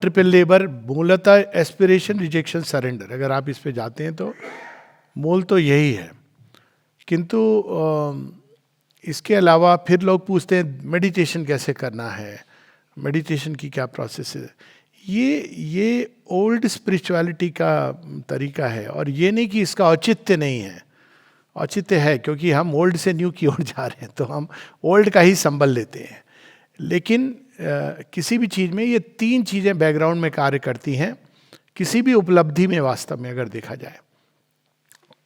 Triple labour मूलतः aspiration, rejection, surrender, अगर आप इस पे जाते हैं तो मूल तो यही है। किंतु इसके अलावा फिर लोग पूछते हैं मेडिटेशन कैसे करना है, मेडिटेशन की क्या प्रोसेस है। ये ओल्ड स्पिरिचुअलिटी का तरीका है, और ये नहीं कि इसका औचित्य नहीं है, औचित्य है, क्योंकि हम ओल्ड से न्यू की ओर जा रहे हैं तो हम ओल्ड का ही संबल लेते हैं। लेकिन किसी भी चीज़ में ये तीन चीज़ें बैकग्राउंड में कार्य करती हैं, किसी भी उपलब्धि में वास्तव में अगर देखा जाए।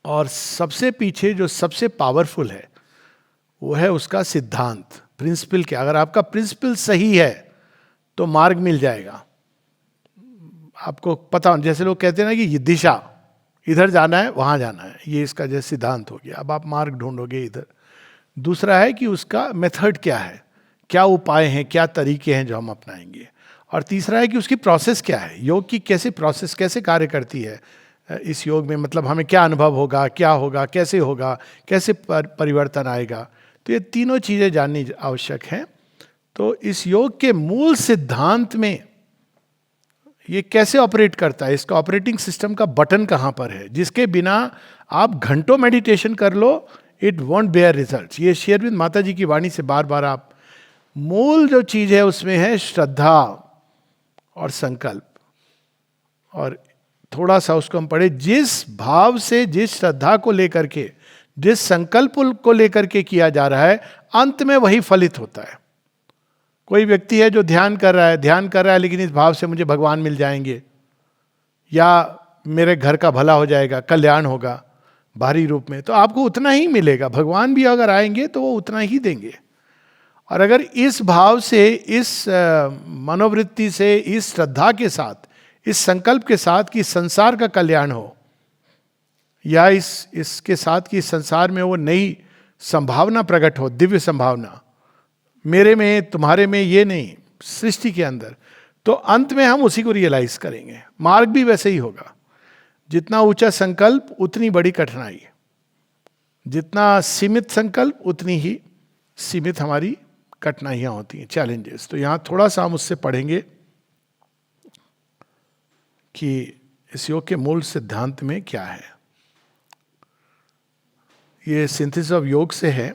और सबसे पीछे जो सबसे पावरफुल है वो है उसका सिद्धांत, प्रिंसिपल। क्या अगर आपका प्रिंसिपल सही है तो मार्ग मिल जाएगा। आपको पता, जैसे लोग कहते हैं ना कि ये दिशा, इधर जाना है वहाँ जाना है, ये इसका जैसे सिद्धांत हो गया। अब आप मार्ग ढूंढोगे इधर। दूसरा है कि उसका मेथड क्या है, क्या उपाय हैं, क्या तरीके हैं जो हम अपनाएंगे। और तीसरा है कि उसकी प्रोसेस क्या है, योग की कैसे प्रोसेस, कैसे कार्य करती है इस योग में, मतलब हमें क्या अनुभव होगा, क्या होगा, कैसे होगा, कैसे परिवर्तन आएगा। तो ये तीनों चीज़ें जाननी आवश्यक हैं। तो इस योग के मूल सिद्धांत में ये कैसे ऑपरेट करता है, इसका ऑपरेटिंग सिस्टम का बटन कहाँ पर है, जिसके बिना आप घंटों मेडिटेशन कर लो, इट वॉन्ट बेयर रिजल्ट। ये शेयर विद माता जी की वाणी से बार बार आप, मूल जो चीज है उसमें है श्रद्धा और संकल्प। और थोड़ा सा उसको हम पढ़े, जिस भाव से, जिस श्रद्धा को लेकर के, जिस संकल्प को लेकर के किया जा रहा है, अंत में वही फलित होता है। कोई व्यक्ति है जो ध्यान कर रहा है लेकिन इस भाव से मुझे भगवान मिल जाएंगे, या मेरे घर का भला हो जाएगा, कल्याण होगा बाहरी रूप में, तो आपको उतना ही मिलेगा। भगवान भी अगर आएंगे तो वो उतना ही देंगे। और अगर इस भाव से, इस मनोवृत्ति से, इस श्रद्धा के साथ, इस संकल्प के साथ कि संसार का कल्याण हो, या इसके साथ कि संसार में वो नई संभावना प्रकट हो, दिव्य संभावना, मेरे में, तुम्हारे में, ये नहीं, सृष्टि के अंदर, तो अंत में हम उसी को रियलाइज करेंगे। मार्ग भी वैसे ही होगा। जितना ऊंचा संकल्प उतनी बड़ी कठिनाई, जितना सीमित संकल्प उतनी ही सीमित हमारी कठिनाइयां होती हैं, चैलेंजेस। तो यहां थोड़ा सा हम उससे पढ़ेंगे कि इस योग के मूल सिद्धांत में क्या है। ये सिंथेसिस ऑफ योग से है।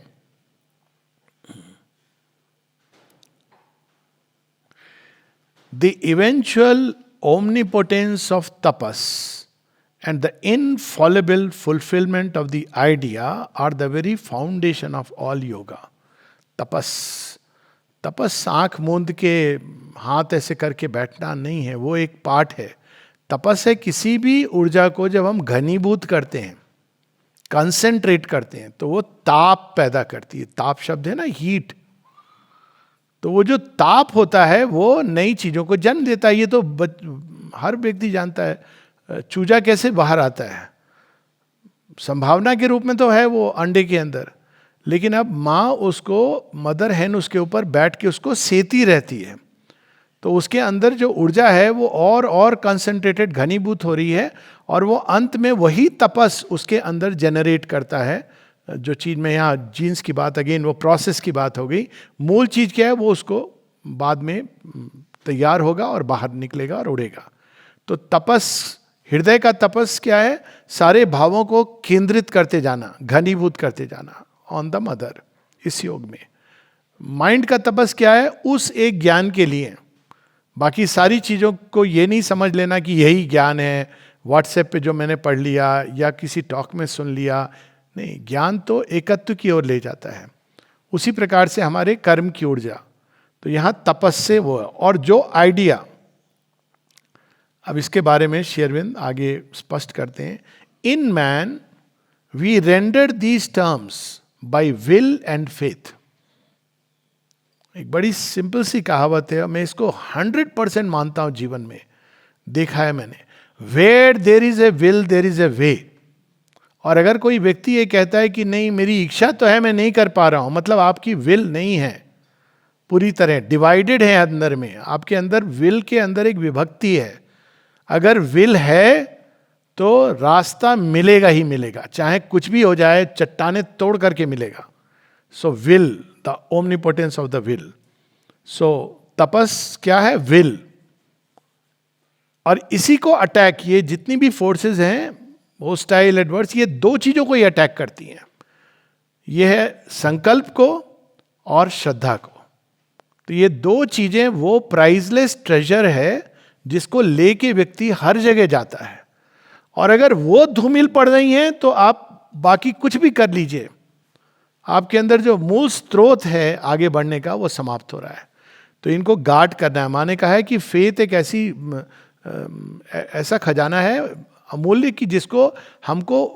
The eventual omnipotence of tapas and the infallible fulfillment of the idea are the very foundation of all yoga. तपस आंख मूंद के हाथ ऐसे करके बैठना नहीं है, वो एक पार्ट है। तपस है किसी भी ऊर्जा को जब हम घनीभूत करते हैं, कंसेंट्रेट करते हैं, तो वो ताप पैदा करती है। ताप शब्द है ना, हीट। तो वो जो ताप होता है वो नई चीजों को जन्म देता है। ये तो हर व्यक्ति जानता है। चूजा कैसे बाहर आता है, संभावना के रूप में तो है वो अंडे के अंदर, लेकिन अब माँ उसको, मदर हैन उसके ऊपर बैठ के उसको सेती रहती है, तो उसके अंदर जो ऊर्जा है वो और कंसंट्रेटेड, घनीभूत हो रही है, और वो अंत में वही तपस उसके अंदर जनरेट करता है। जो चीज़ में यहाँ जीन्स की बात, अगेन वो प्रोसेस की बात हो गई। मूल चीज़ क्या है, वो उसको बाद में तैयार होगा और बाहर निकलेगा और उड़ेगा। तो तपस, हृदय का तपस क्या है, सारे भावों को केंद्रित करते जाना, घनीभूत करते जाना ऑन द मदर। इस योग में माइंड का तपस क्या है, उस एक ज्ञान के लिए। बाकी सारी चीज़ों को ये नहीं समझ लेना कि यही ज्ञान है, व्हाट्सएप पे जो मैंने पढ़ लिया या किसी टॉक में सुन लिया। नहीं, ज्ञान तो एकत्व की ओर ले जाता है। उसी प्रकार से हमारे कर्म की ऊर्जा, तो यहां तपस से वो है। और जो आइडिया, अब इसके बारे में शेरविंद आगे स्पष्ट करते हैं। In man we render these terms by will and faith. एक बड़ी सिंपल सी कहावत है, मैं इसको 100% मानता हूं, जीवन में देखा है मैंने। Where there is a will there is a way. और अगर कोई व्यक्ति ये कहता है कि नहीं मेरी इच्छा तो है, मैं नहीं कर पा रहा हूं, मतलब आपकी विल नहीं है, पूरी तरह डिवाइडेड है अंदर में। आपके अंदर विल के अंदर एक विभक्ति है। अगर विल है तो रास्ता मिलेगा ही मिलेगा, चाहे कुछ भी हो जाए, चट्टाने तोड़ करके मिलेगा। So will, the omnipotence of the will. So तपस क्या है, विल। और इसी को अटैक, ये जितनी भी फोर्सेस हैं होस्टाइल एडवर्स, ये दो चीजों को ही अटैक करती हैं। ये है संकल्प को और श्रद्धा को। तो ये दो चीजें वो प्राइजलेस ट्रेजर है जिसको लेके व्यक्ति हर जगह जाता है। और अगर वो धूमिल पड़ रही हैं तो आप बाकी कुछ भी कर लीजिए, आपके अंदर जो मूल स्रोत है आगे बढ़ने का वो समाप्त हो रहा है। तो इनको गार्ड करना है। माने कहा है कि फेथ एक ऐसा खजाना है अमूल्य कि जिसको हमको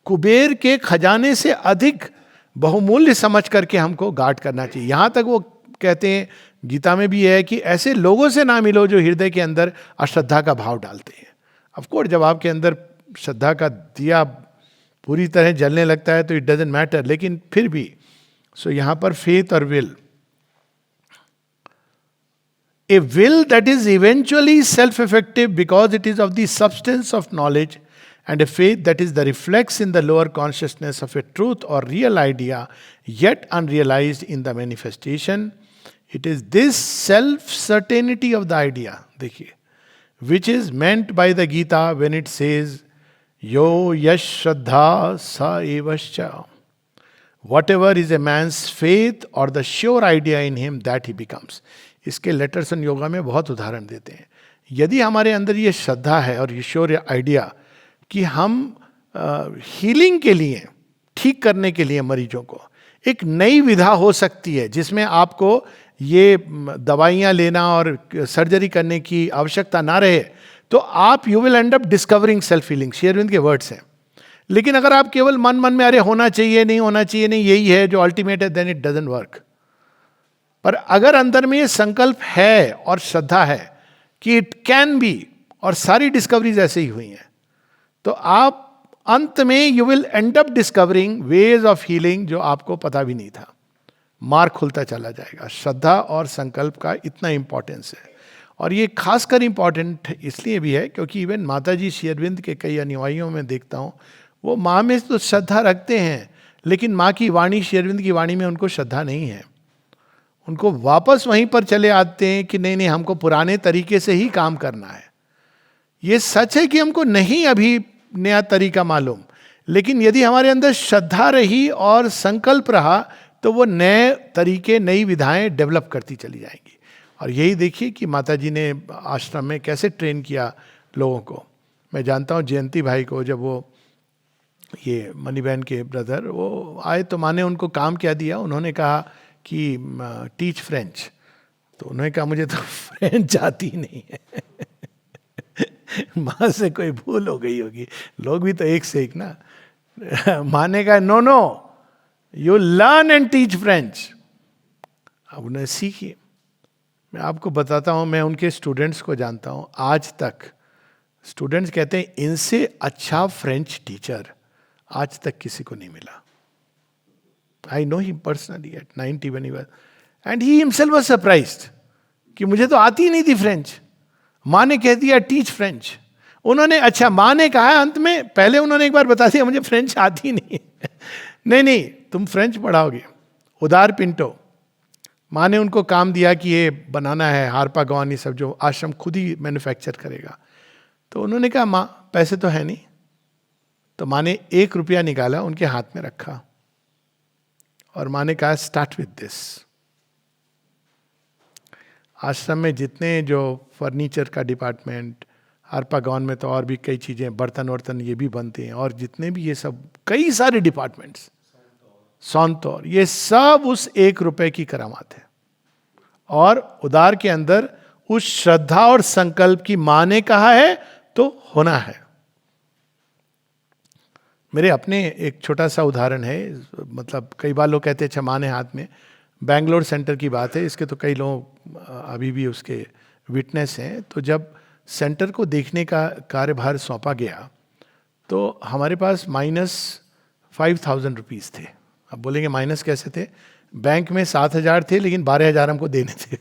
कुबेर के खजाने से अधिक बहुमूल्य समझ करके हमको गार्ड करना चाहिए। यहां तक वो कहते हैं, गीता में भी है कि ऐसे लोगों से ना मिलो जो हृदय के अंदर अश्रद्धा का भाव डालते हैं। ऑफ कोर्स जब आपके अंदर श्रद्धा का दिया पूरी तरह जलने लगता है तो इट डजंट मैटर, लेकिन फिर भी सो यहां पर फेथ और will, a will that is eventually self-effective because it is of the substance of knowledge, and a faith that is the reflex in the lower consciousness of a truth or real idea yet unrealized in the manifestation. It is this self-certainty of the idea, देखिए, which is meant by the Gita when it says yo yash shraddha sa evascha. Whatever is a man's faith or the sure idea in him, that he becomes. इसके letters and yoga में बहुत उदाहरण देते हैं। यदि हमारे अंदर ये श्रद्धा है और ये श्योर आइडिया कि हम हीलिंग के लिए, ठीक करने के लिए मरीजों को एक नई विधा हो सकती है जिसमें आपको ये दवाइयाँ लेना और सर्जरी करने की आवश्यकता ना रहे, तो आप you will end up discovering self healing. Shri Aurobindo के वर्ड्स हैं। लेकिन अगर आप केवल मन मन में अरे होना चाहिए नहीं होना चाहिए नहीं यही है जो अल्टीमेट है, देन इट डजंट वर्क। पर अगर अंदर में ये संकल्प है और श्रद्धा है कि इट कैन बी, और सारी डिस्कवरीज ऐसे ही हुई हैं, तो आप अंत में you will end up discovering ways of healing जो आपको पता भी नहीं था। मार्ग खुलता चला जाएगा। श्रद्धा और संकल्प का इतना इंपॉर्टेंस है। और ये खासकर इंपॉर्टेंट इसलिए भी है क्योंकि इवन माता जी श्री अरविंद के कई अनुयायियों में देखता हूँ, वो माँ में तो श्रद्धा रखते हैं, लेकिन माँ की वाणी, श्री अरविंद की वाणी में उनको श्रद्धा नहीं है। उनको वापस वहीं पर चले आते हैं कि नहीं नहीं, हमको पुराने तरीके से ही काम करना है। ये सच है कि हमको नहीं अभी नया तरीका मालूम, लेकिन यदि हमारे अंदर श्रद्धा रही और संकल्प रहा तो वो नए तरीके, नई विधाएं डेवलप करती चली जाएंगी। और यही देखिए कि माता जी ने आश्रम में कैसे ट्रेन किया लोगों को। मैं जानता हूँ जयंती भाई को, जब वो ये मनी बहन के ब्रदर वो आए तो माँ ने उनको काम क्या दिया, उन्होंने कहा कि टीच फ्रेंच। तो उन्होंने कहा मुझे तो फ्रेंच आती नहीं है। माँ से कोई भूल हो गई होगी, लोग भी तो एक से एक ना। माँ ने कहा no no, you learn and teach French. अब उन्हें सीखी। मैं आपको बताता हूँ, मैं उनके स्टूडेंट्स को जानता हूँ, आज तक स्टूडेंट्स कहते हैं इनसे अच्छा फ्रेंच टीचर आज तक किसी को नहीं मिला। I know him personally at 90 when he was, and he himself was surprised कि मुझे तो आती ही नहीं थी फ्रेंच। माँ ने कह दिया टीच फ्रेंच। उन्होंने, अच्छा माँ ने कहा अंत में, पहले उन्होंने एक बार बता दिया मुझे फ्रेंच आती नहीं। नहीं नहीं, तुम फ्रेंच पढ़ाओगे। उदार पिंटो, माँ ने उनको काम दिया कि ये बनाना है हारपागॉन, ये सब जो आश्रम खुद ही मैन्युफैक्चर करेगा। तो उन्होंने कहा माँ पैसे तो है नहीं। तो माँ ने 1 रुपया निकाला, उनके हाथ में रखा और माँ ने कहा स्टार्ट विद दिस। आश्रम में जितने जो फर्नीचर का डिपार्टमेंट, हारपागॉन में तो और भी कई चीज़ें, बर्तन वर्तन ये भी बनते हैं, और जितने भी ये सब कई सारे डिपार्टमेंट्स, सौंतौर, ये सब उस 1 रुपए की करामात है। और उदार के अंदर उस श्रद्धा और संकल्प की माँ ने कहा है तो होना है। मेरे अपने एक छोटा सा उदाहरण है, मतलब कई बार लोग कहते हैं अच्छा माँ ने हाथ में, बैंगलोर सेंटर की बात है, इसके तो कई लोग अभी भी उसके विटनेस हैं। तो जब सेंटर को देखने का कार्यभार सौंपा गया तो हमारे पास -5,000 रुपीज़ थे। अब बोलेंगे माइनस कैसे थे? बैंक में 7,000 थे लेकिन 12,000 हमको देने थे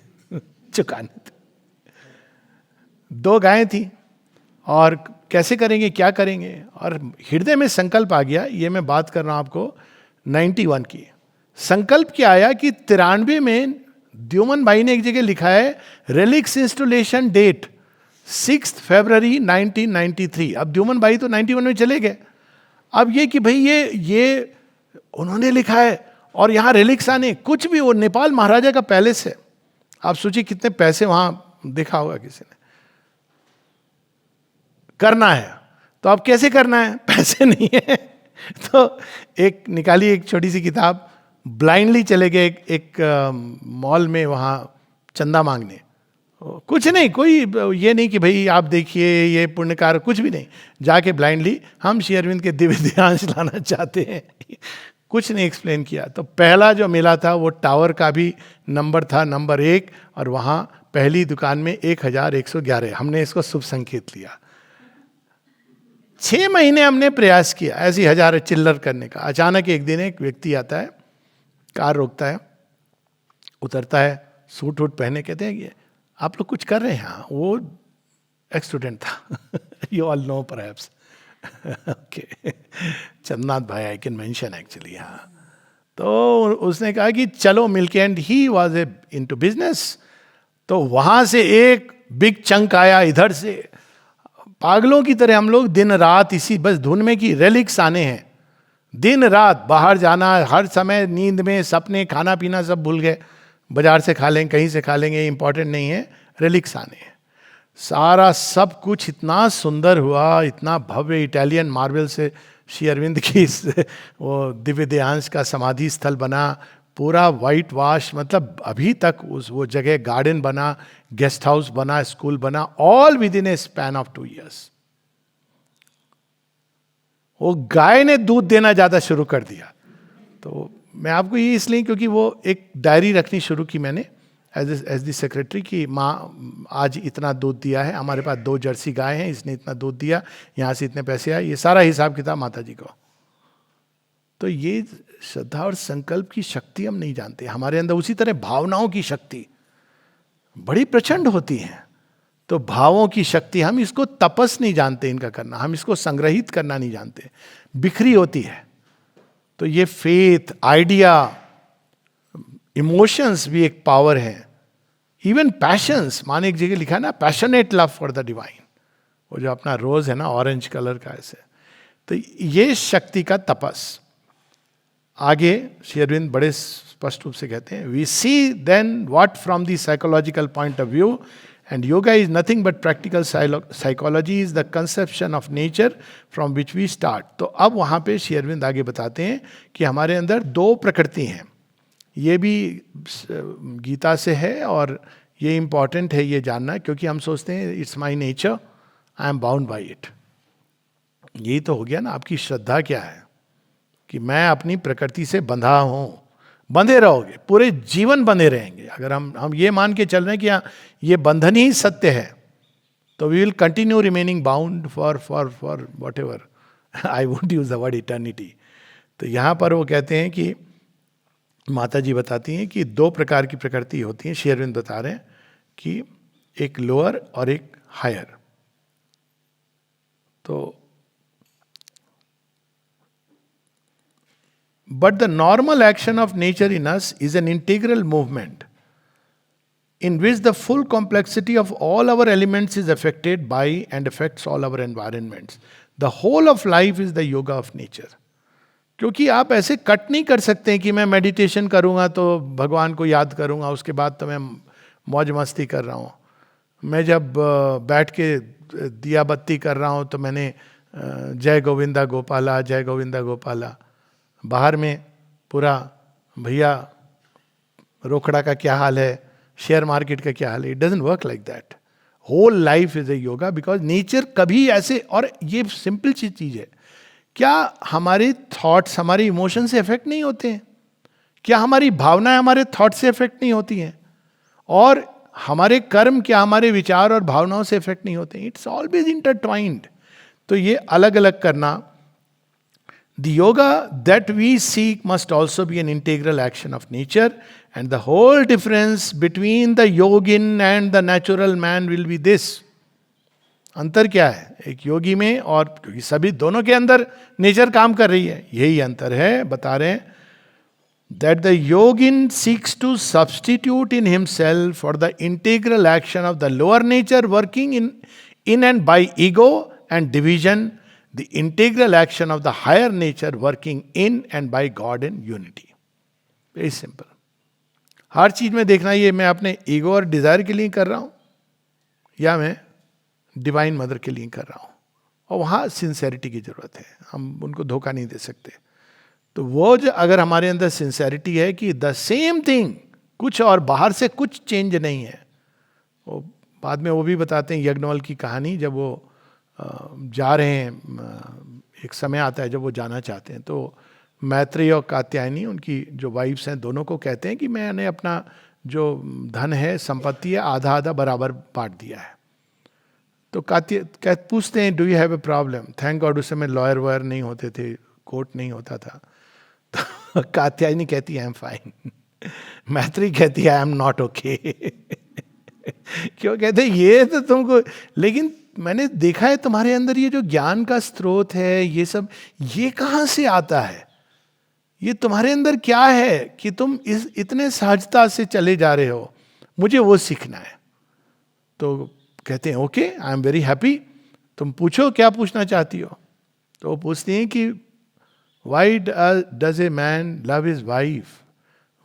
चुकाने थे। 2 गायें थी और कैसे करेंगे, क्या करेंगे? और हृदय में संकल्प आ गया। ये मैं बात कर रहा हूं आपको 91 की। संकल्प क्या आया कि 93 में द्युमन भाई ने एक जगह लिखा है रिलिक्स इंस्टॉलेशन डेट 6 फरवरी 1993। अब द्युमन भाई तो 91 में चले गए। अब ये कि भाई ये उन्होंने लिखा है और यहाँ रेलिक्स आने, कुछ भी, वो नेपाल महाराजा का पैलेस है। आप सोचिए कितने पैसे वहां देखा होगा किसी ने। करना है तो अब कैसे करना है, पैसे नहीं है तो एक निकाली एक छोटी सी किताब, ब्लाइंडली चले गए एक मॉल में वहाँ चंदा मांगने। कुछ नहीं, कोई ये नहीं कि भाई आप देखिए ये पुण्यकार, कुछ भी नहीं, जाके ब्लाइंडली हम श्री अरविंद के दिव्य ध्यांश लाना चाहते हैं। कुछ नहीं एक्सप्लेन किया। तो पहला जो मिला था वो टावर का भी नंबर था, नंबर 1, और वहाँ पहली दुकान में 1111। हमने इसको शुभ संकेत लिया। 6 महीने हमने प्रयास किया ऐसी 1000 चिल्लर करने का। अचानक एक दिन एक व्यक्ति आता है, कार रोकता है, उतरता है, सूट वूट पहने, कहते हैं कि आप लोग कुछ कर रहे हैं? हाँ, वो एक्स स्टूडेंट था। You all know perhaps. Okay, Chandranath भाई, आई कैन मेंशन एक्चुअली। हाँ, तो उसने कहा कि चलो मिलके, and he was into business. तो वहां से एक बिग चंक आया इधर से। पागलों की तरह हम लोग दिन रात इसी बस धुन में कि रेलिक्स आने हैं। दिन रात बाहर जाना, हर समय नींद में, सपने, खाना पीना सब भूल गए। बाजार से खा लेंगे, कहीं से खा लेंगे, इंपॉर्टेंट नहीं है, रेलिक्स आने हैं। सारा सब कुछ इतना सुंदर हुआ, इतना भव्य इटालियन मार्बल से श्री अरविंद की वो दिव्य ध्यांश का समाधि स्थल बना, पूरा वाइट वॉश, मतलब अभी तक उस वो जगह गार्डन बना, गेस्ट हाउस बना, स्कूल बना, all with in A span of 2 years। वो गाय ने दूध देना ज्यादा शुरू कर दिया। तो मैं आपको ये इसलिए, क्योंकि वो एक डायरी रखनी शुरू की मैंने एज द सेक्रेटरी की, माँ आज इतना दूध दिया है, हमारे पास 2 जर्सी गाय हैं, इसने इतना दूध दिया, यहाँ से इतने पैसे आए, ये सारा हिसाब किताब माता जी को। तो ये श्रद्धा और संकल्प की शक्ति हम नहीं जानते हमारे अंदर। उसी तरह भावनाओं की शक्ति बड़ी प्रचंड होती है। तो भावों की शक्ति, हम इसको तपस नहीं जानते इनका करना, हम इसको संग्रहित करना नहीं जानते, बिखरी होती है। तो ये फेथ, आइडिया, इमोशंस भी एक पावर है। इवन पैशंस, माने एक जगह लिखा है ना, passionate love for the divine, वो जो अपना रोज है ना ऑरेंज कलर का ऐसे। तो ये शक्ति का तपस। आगे श्री अरविंद बड़े स्पष्ट रूप से कहते हैं, we see then what from the psychological point of view, and yoga is nothing but practical psychology is the conception of nature from which we start. तो अब वहाँ पे श्री अरविंद आगे बताते हैं कि हमारे अंदर 2 प्रकृति हैं। ये भी गीता से है, और ये इंपॉर्टेंट है ये जानना, क्योंकि हम सोचते हैं it's my nature, I am bound by it. यही तो हो गया ना, आपकी श्रद्धा क्या है कि मैं अपनी प्रकृति से बंधा हूं। बंधे रहोगे, पूरे जीवन बंधे रहेंगे। अगर हम ये मान के चल रहे हैं कि हाँ ये बंधन ही सत्य है, तो we will continue remaining bound for whatever, I won't use the word eternity. तो यहाँ पर वो कहते हैं कि माता जी बताती हैं कि 2 प्रकार की प्रकृति होती है। श्री अरविंद बता रहे हैं कि एक लोअर और एक हायर। तो but the normal action of nature in us is an integral movement in which the full complexity of all our elements is affected by and affects all our environments. The whole of life is the yoga of nature. क्योंकि आप ऐसे cut नहीं कर सकते हैं कि मैं meditation करूंगा तो भगवान को याद करूंगा, उसके बाद तो मैं मौज मस्ती कर रहा हूँ। मैं जब बैठ के दिया बत्ती कर रहा हूँ तो मैंने जय गोविंदा गोपाला, जय गोविंदा गोपाला। बाहर में पूरा भैया रोकड़ा का क्या हाल है, शेयर मार्केट का क्या हाल है। It doesn't work like that. Whole life is a yoga, because nature कभी ऐसे, और ये सिंपल सी चीज है, क्या हमारे थॉट्स हमारे इमोशन से इफेक्ट नहीं होते हैं? क्या हमारी भावनाएं हमारे थॉट से इफेक्ट नहीं होती हैं? और हमारे कर्म क्या हमारे विचार और भावनाओं से इफेक्ट नहीं होते? It's always intertwined. तो ये अलग अलग करना, the yoga that we seek must also be an integral action of nature, and the whole difference between the yogin and the natural man will be this. अंतर क्या है एक योगी में और, क्योंकि सभी दोनों के अंदर नेचर काम कर रही है, यही अंतर है। बता रहे हैं that the yogin seeks to substitute in himself for the integral action of the lower nature working in and by ego and division, the integral action of the higher nature working in and by God and unity. Very simple. हर चीज में देखना ये मैं अपने ego और Dzire के लिए कर रहा हूं या मैं डिवाइन मदर के लिए कर रहा हूं, और वहां सिंसेरिटी की जरूरत है. हम उनको धोखा नहीं दे सकते. तो वो जो अगर हमारे अंदर सिंसेरिटी है कि द सेम थिंग, कुछ और बाहर से कुछ चेंज नहीं है. वो बाद में वो भी बताते हैं यज्ञवल की कहानी, जब वो जा रहे हैं, एक समय आता है जब वो जाना चाहते हैं, तो मैत्रेय और कात्यायनी उनकी जो वाइफ्स हैं दोनों को कहते हैं कि मैंने अपना जो धन है, संपत्ति है, आधा आधा बराबर बांट दिया है. तो पूछते हैं do you have a problem. Thank God उस समय लॉयर वॉयर नहीं होते थे, कोर्ट नहीं होता था. तो कात्यायनी कहती है आई एम फाइन. मैत्री कहती है आई एम नॉट ओके. क्यों कहते ये तो तुमको, लेकिन मैंने देखा है तुम्हारे अंदर ये जो ज्ञान का स्रोत है, ये सब ये कहाँ से आता है, ये तुम्हारे अंदर क्या है कि तुम इस इतने सहजता से चले जा रहे हो, मुझे वो सीखना है. तो कहते हैं okay I am very happy, तुम पूछो क्या पूछना चाहती हो. तो वो पूछती हैं कि why does a man love his wife,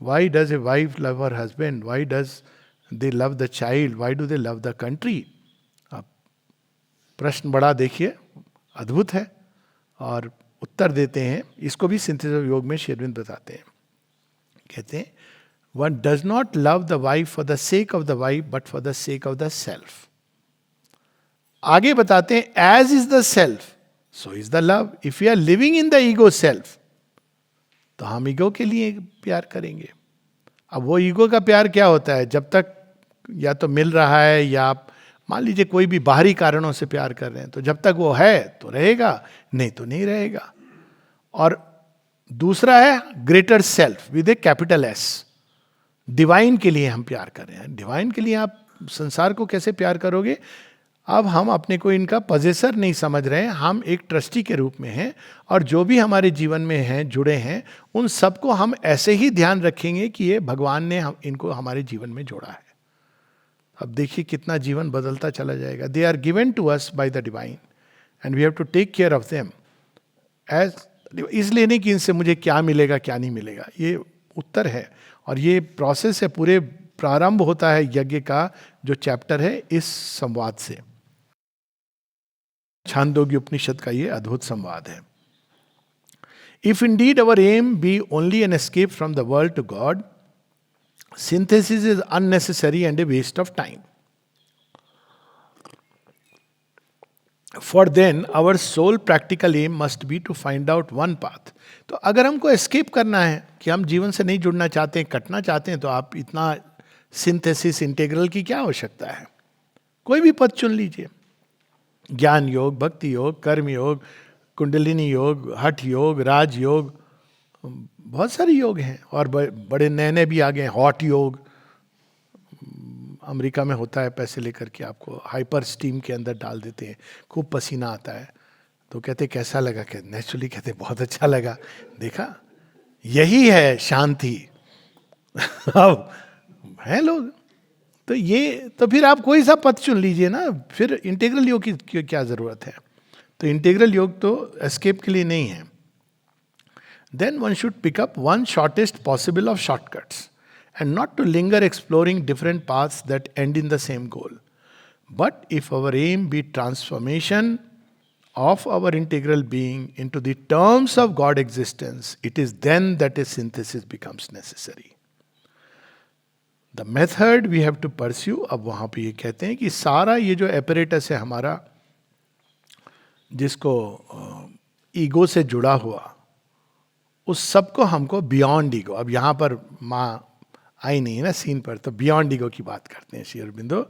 why does a wife love her husband, why does they love the child, why do they love the country. अब प्रश्न बड़ा देखिए अद्भुत है, और उत्तर देते हैं. इसको भी सिंथेसिस ऑफ योग में श्री अरविंद बताते हैं. कहते हैं one does not love the wife for the sake of the wife but for the sake of the self. आगे बताते हैं as is the self so is the love. If you are living in the ego self, तो हम ego के लिए प्यार करेंगे. अब वो ईगो का प्यार क्या होता है, जब तक या तो मिल रहा है या आप मान लीजिए कोई भी बाहरी कारणों से प्यार कर रहे हैं, तो जब तक वो है तो रहेगा, नहीं तो नहीं रहेगा. और दूसरा है greater self with A capital S. Divine के लिए हम प्यार कर रहे हैं. डिवाइन के लिए आप संसार को कैसे प्यार करोगे. अब हम अपने को इनका पजेसर नहीं समझ रहे हैं, हम एक ट्रस्टी के रूप में हैं, और जो भी हमारे जीवन में हैं, जुड़े हैं, उन सबको हम ऐसे ही ध्यान रखेंगे कि ये भगवान ने इनको हमारे जीवन में जोड़ा है. अब देखिए कितना जीवन बदलता चला जाएगा. They are given to us by the divine and we have to take care of them as. इसलिए नहीं कि इनसे मुझे क्या मिलेगा क्या नहीं मिलेगा, ये उत्तर है. और ये प्रोसेस है, पूरे प्रारंभ होता है यज्ञ का जो चैप्टर है इस संवाद से. छांदोग्य उपनिषद का ये अद्भुत संवाद है. If indeed our aim be only an escape from the world to God, synthesis is unnecessary and a waste of time. For then our sole practical aim must be to find out one path. तो अगर हमको escape करना है कि हम जीवन से नहीं जुड़ना चाहते हैं, कटना चाहते हैं, तो आप इतना सिंथेसिस इंटीग्रल की क्या आवश्यकता है. कोई भी पथ चुन लीजिए. ज्ञान योग, भक्ति योग, कर्म योग, कुंडलिनी योग, हठ योग, राज योग, बहुत सारे योग हैं. और बड़े नए नए भी आ गए हैं. हॉट योग अमेरिका में होता है, पैसे लेकर के आपको हाइपर स्टीम के अंदर डाल देते हैं, खूब पसीना आता है. तो कहते कैसा लगा, कहते नेचुरली कहते बहुत अच्छा लगा. देखा यही है शांति. अब हैं लोग. तो ये तो फिर आप कोई सा पथ चुन लीजिए ना. फिर इंटीग्रल योग की क्या जरूरत है. तो इंटीग्रल योग तो एस्केप के लिए नहीं है. Then one should pick up one shortest possible of shortcuts and not to linger exploring different paths that end in the same goal. But if our aim be transformation of our integral being into the terms of God existence, it is then that a synthesis becomes necessary. The method we have to pursue, अब वहाँ पे ये कहते हैं कि सारा ये जो apparatus है हमारा, जिसको ईगो से जुड़ा हुआ, उस सबको हमको बियॉन्ड ईगो. अब यहाँ पर माँ आई नहीं है ना सीन पर, तो बियॉन्ड ईगो की बात करते हैं श्री अरबिंदो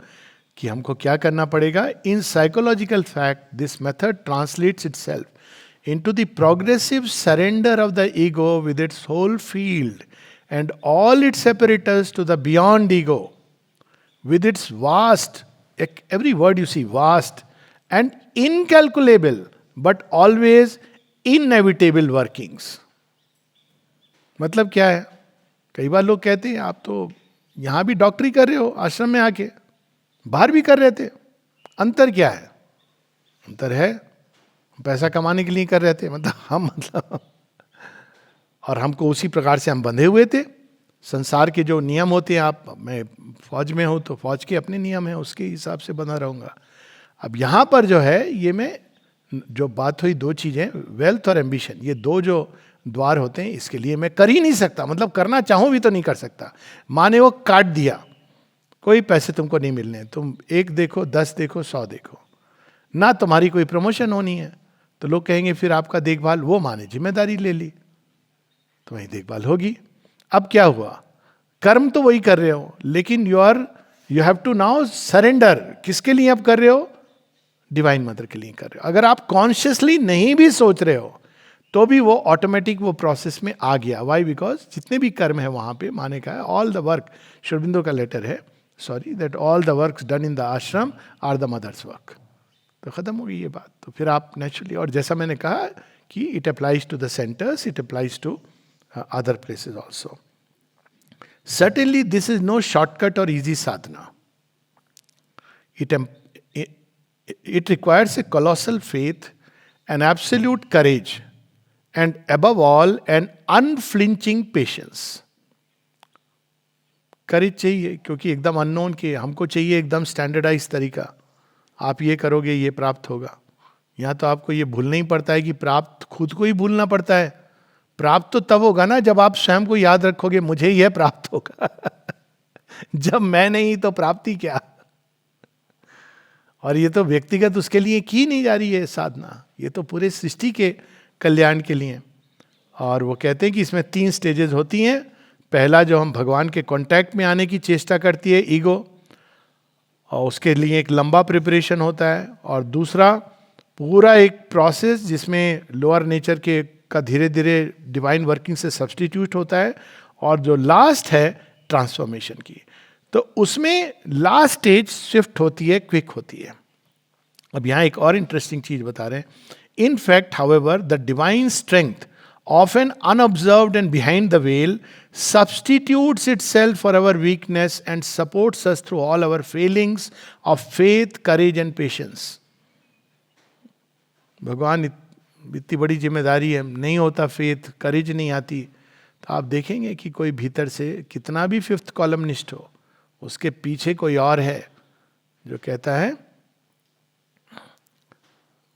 कि हमको क्या करना पड़ेगा. In psychological fact this method translates itself into the progressive surrender of the ego with its whole field and all its separators to the beyond ego with its vast, every word you see, vast and incalculable but always inevitable workings. मतलब क्या है. कई बार लोग कहते हैं आप तो यहाँ भी डॉक्टरी कर रहे हो आश्रम में आके, बाहर भी कर रहे थे, अंतर क्या है? अंतर है पैसा कमाने के लिए कर रहे थे, मतलब और हमको उसी प्रकार से हम बंधे हुए थे। संसार के जो नियम होते हैं, आप, मैं फौज में हूँ तो फौज के अपने नियम हैं, उसके हिसाब से बना रहूँगा। अब यहाँ पर जो है, ये मैं जो बात हुई दो चीज़ें, वेल्थ और एम्बिशन, ये दो जो द्वार होते हैं, इसके लिए मैं कर ही नहीं सकता, मतलब करना चाहूँ भी तो नहीं कर सकता। माँ ने वो काट दिया, कोई पैसे तुमको नहीं मिलने, तुम 1 देखो, 10 देखो, 100 देखो ना, तुम्हारी कोई प्रमोशन होनी है तो लोग कहेंगे फिर आपका देखभाल, वो माँ ने जिम्मेदारी ले ली, तुम्हारी देखभाल होगी। अब क्या हुआ, कर्म तो वही कर रहे हो, लेकिन you have to now surrender. किसके लिए आप कर रहे हो? डिवाइन मदर के लिए कर रहे हो। अगर आप कॉन्शियसली नहीं भी सोच रहे हो तो भी वो ऑटोमेटिक वो प्रोसेस में आ गया। वाई? बिकॉज जितने भी कर्म है वहां पे माने का है, all the work, Shri Aurobindo का लेटर है, sorry, that all the works done in the आश्रम आर द मदर्स वर्क। तो खत्म हो गई ये बात। तो फिर आप नेचुरली, और जैसा मैंने कहा कि it applies to the centres, it applies to other places also. Certainly this is no shortcut or easy sadhana. It requires a colossal faith, an absolute courage, and above all an unflinching patience. करेज चाहिए, क्योंकि एकदम unknown के, हमको चाहिए एकदम standardise तरीका, आप ये करोगे ये प्राप्त होगा। यहाँ तो आपको ये भूलना ही पड़ता है कि प्राप्त खुद को ही भूलना पड़ता है। प्राप्त तो तब होगा ना जब आप स्वयं को याद रखोगे मुझे यह प्राप्त होगा जब मैं नहीं तो प्राप्ति क्या। और ये तो व्यक्तिगत उसके लिए की नहीं जा रही है साधना, ये तो पूरे सृष्टि के कल्याण के लिए। और वो कहते हैं कि इसमें 3 स्टेजेस होती हैं। पहला, जो हम भगवान के कांटेक्ट में आने की चेष्टा करती है ईगो, और उसके लिए एक लंबा प्रिपरेशन होता है। और दूसरा पूरा एक प्रोसेस जिसमें लोअर नेचर के का धीरे धीरे डिवाइन वर्किंग से सब्स्टिट्यूट होता है। और जो लास्ट है ट्रांसफॉर्मेशन की, तो उसमें लास्ट स्टेज शिफ्ट होती है, क्विक होती है। अब यहाँ एक और इंटरेस्टिंग चीज बता रहे हैं। In fact however the divine strength often unobserved and behind the veil substitutes itself for our weakness and supports us through all our failings of faith, courage and patience. भगवान, इतनी बड़ी जिम्मेदारी है, नहीं होता फेथ, करेज नहीं आती, तो आप देखेंगे कि कोई भीतर से कितना भी 5th कॉलमनिस्ट हो, उसके पीछे कोई और है जो कहता है,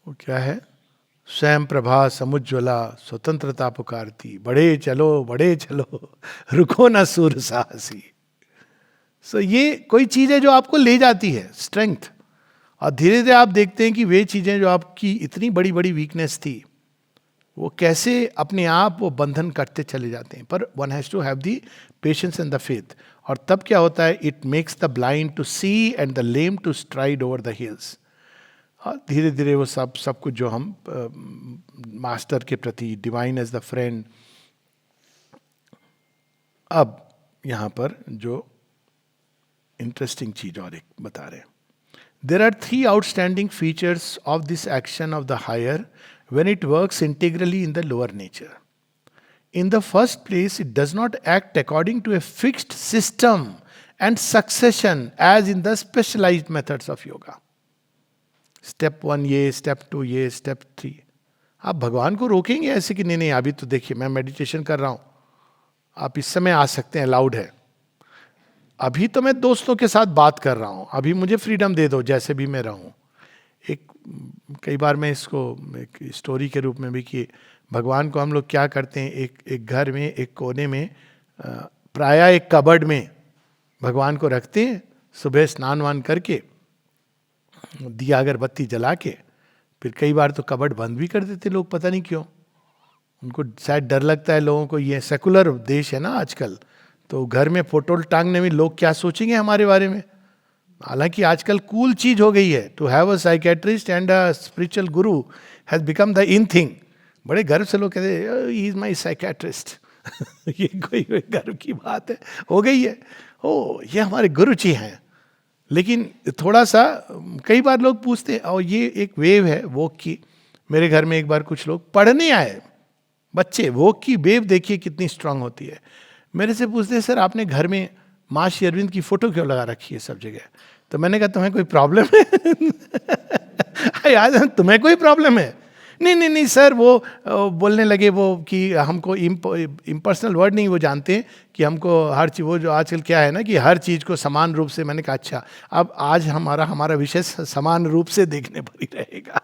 वो क्या है, स्वयं प्रभा समुज्ज्वला स्वतंत्रता पुकारती, बढ़े चलो रुको ना सूर साहसी। सो ये कोई चीज है जो आपको ले जाती है, स्ट्रेंथ। और धीरे धीरे आप देखते हैं कि वे चीजें जो आपकी इतनी बड़ी बड़ी वीकनेस थी, वो कैसे अपने आप वो बंधन करते चले जाते हैं। पर one has to have the patience and the faith. और तब क्या होता है, it makes the blind to see and the lame to stride over the hills. और धीरे धीरे वो सब कुछ जो हम मास्टर के प्रति, डिवाइन एज द फ्रेंड। अब यहाँ पर जो इंटरेस्टिंग चीज और एक बता रहे हैं, there are 3 outstanding features of this action of the higher when it works integrally in the lower nature. In the first place, it does not act according to a fixed system and succession as in the specialized methods of yoga. Step 1 ये, Step 2 ये, Step 3। आप भगवान को रोकेंगे ऐसे कि नहीं अभी तो देखिए मैं मेडिटेशन कर रहा हूं, आप इस समय आ सकते हैं, अलाउड है। अभी तो मैं दोस्तों के साथ बात कर रहा हूं, अभी मुझे फ्रीडम दे दो जैसे भी मैं रहूं। एक कई बार मैं इसको एक स्टोरी के रूप में भी कि भगवान को हम लोग क्या करते हैं, एक घर में एक कोने में प्रायः एक कबर्ड में भगवान को रखते हैं। सुबह स्नान वान करके दिया अगरबत्ती जला के, फिर कई बार तो कबर्ड बंद भी कर देते लोग, पता नहीं क्यों, उनको शायद डर लगता है लोगों को। ये सेकुलर देश है ना आजकल, तो घर में फोटो टांगने में लोग क्या सोचेंगे हमारे बारे में। हालांकि आजकल कूल चीज हो गई है, to have a psychiatrist and a spiritual guru has become the in thing. बड़े गर्व से लोग कहते हैं ही इज माई साइकेट्रिस्ट ये कोई गर्व की बात है, हो गई है, ओ ये हमारे गुरु जी हैं। लेकिन थोड़ा सा कई बार लोग पूछते हैं, और ये एक वेव है वोक की। मेरे घर में एक बार कुछ लोग पढ़ने आए, बच्चे, वोक की वेव देखिए कितनी स्ट्रांग होती है। मेरे से पूछते हैं सर आपने घर में माँ श्री अरविंद की फोटो क्यों लगा रखी है सब जगह? तो मैंने कहा तुम्हें कोई प्रॉब्लम है? याद तुम्हें कोई प्रॉब्लम है? नहीं सर, वो बोलने लगे वो कि हमको इम्पर्सनल वर्ड नहीं वो जानते हैं कि हमको हर चीज़, वो जो आजकल क्या है ना कि हर चीज़ को समान रूप से। मैंने कहा अच्छा, अब आज हमारा विषय समान रूप से देखने पर ही रहेगा।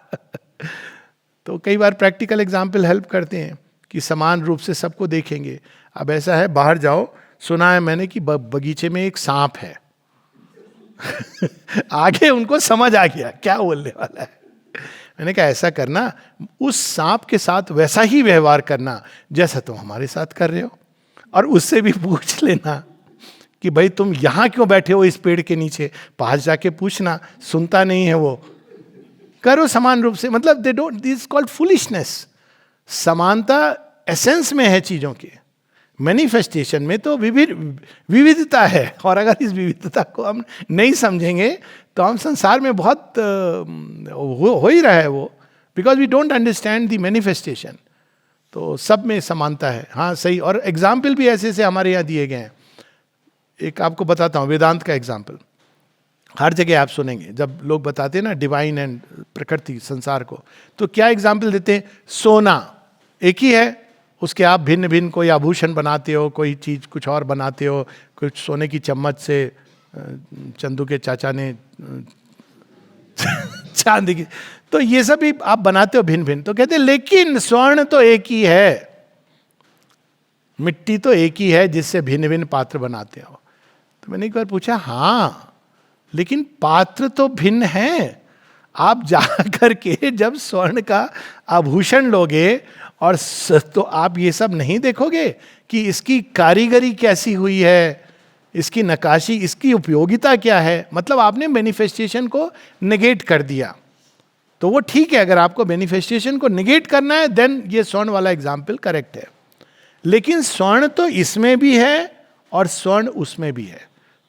तो कई बार प्रैक्टिकल एग्जाम्पल हेल्प करते हैं कि समान रूप से सबको देखेंगे। अब ऐसा है, बाहर जाओ, सुना है मैंने कि बगीचे में एक सांप है। आगे उनको समझ आ गया क्या बोलने वाला है। मैंने कहा ऐसा करना, उस सांप के साथ वैसा ही व्यवहार करना जैसा तुम हमारे साथ कर रहे हो, और उससे भी पूछ लेना कि भाई तुम यहां क्यों बैठे हो इस पेड़ के नीचे, पास जाके पूछना, सुनता नहीं है वो। करो समान रूप से, मतलब they don't, this called foolishness. समानता एसेंस में है चीजों के, मैनिफेस्टेशन में तो विविधता है, और अगर इस विविधता को हम नहीं समझेंगे तो हम संसार में बहुत हो ही रहा है वो, because we don't understand the manifestation. तो सब में समानता है, हाँ सही। और एग्जाम्पल भी ऐसे ऐसे हमारे यहाँ दिए गए हैं। एक आपको बताता हूँ वेदांत का एग्जाम्पल। हर जगह आप सुनेंगे जब लोग बताते हैं ना डिवाइन एंड प्रकृति संसार को, तो क्या एग्जाम्पल देते हैं? सोना एक ही है, उसके आप भिन्न भिन्न कोई आभूषण बनाते हो, कोई चीज़ कुछ और बनाते हो, कुछ सोने की चम्मच से चंदू के चाचा ने चांदी की, तो ये सब भी आप बनाते हो भिन्न भिन्न। तो कहते हैं लेकिन स्वर्ण तो एक ही है, मिट्टी तो एक ही है जिससे भिन्न भिन्न पात्र बनाते हो। तो मैंने एक बार पूछा, हाँ लेकिन पात्र तो भिन्न हैं। आप जा करके जब स्वर्ण का आभूषण लोगे और तो आप ये सब नहीं देखोगे कि इसकी कारीगरी कैसी हुई है, इसकी नक्काशी, इसकी उपयोगिता क्या है। मतलब आपने मैनिफेस्टेशन को नेगेट कर दिया। तो वो ठीक है, अगर आपको मैनिफेस्टेशन को नेगेट करना है देन ये स्वर्ण वाला एग्जाम्पल करेक्ट है। लेकिन स्वर्ण तो इसमें भी है और स्वर्ण उसमें भी है।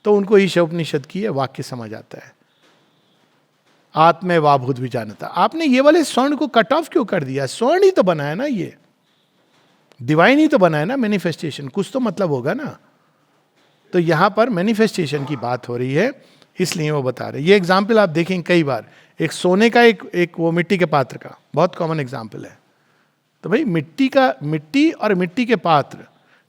तो उनको ईशोपनिषद की वाक्य समझ आता है, आत्मे वाभूत विजानता। आपने ये वाले स्वर्ण को कट ऑफ क्यों कर दिया? स्वर्ण ही तो बनाया ना, ये डिवाइन ही तो बनाया ना, मैनिफेस्टेशन कुछ तो मतलब होगा ना। तो यहां पर मैनिफेस्टेशन की बात हो रही है, इसलिए वो बता रहे। ये एग्जाम्पल आप देखेंगे कई बार, एक सोने का, एक वो मिट्टी के पात्र का बहुत कॉमन एग्जाम्पल है। तो भाई मिट्टी और मिट्टी के पात्र,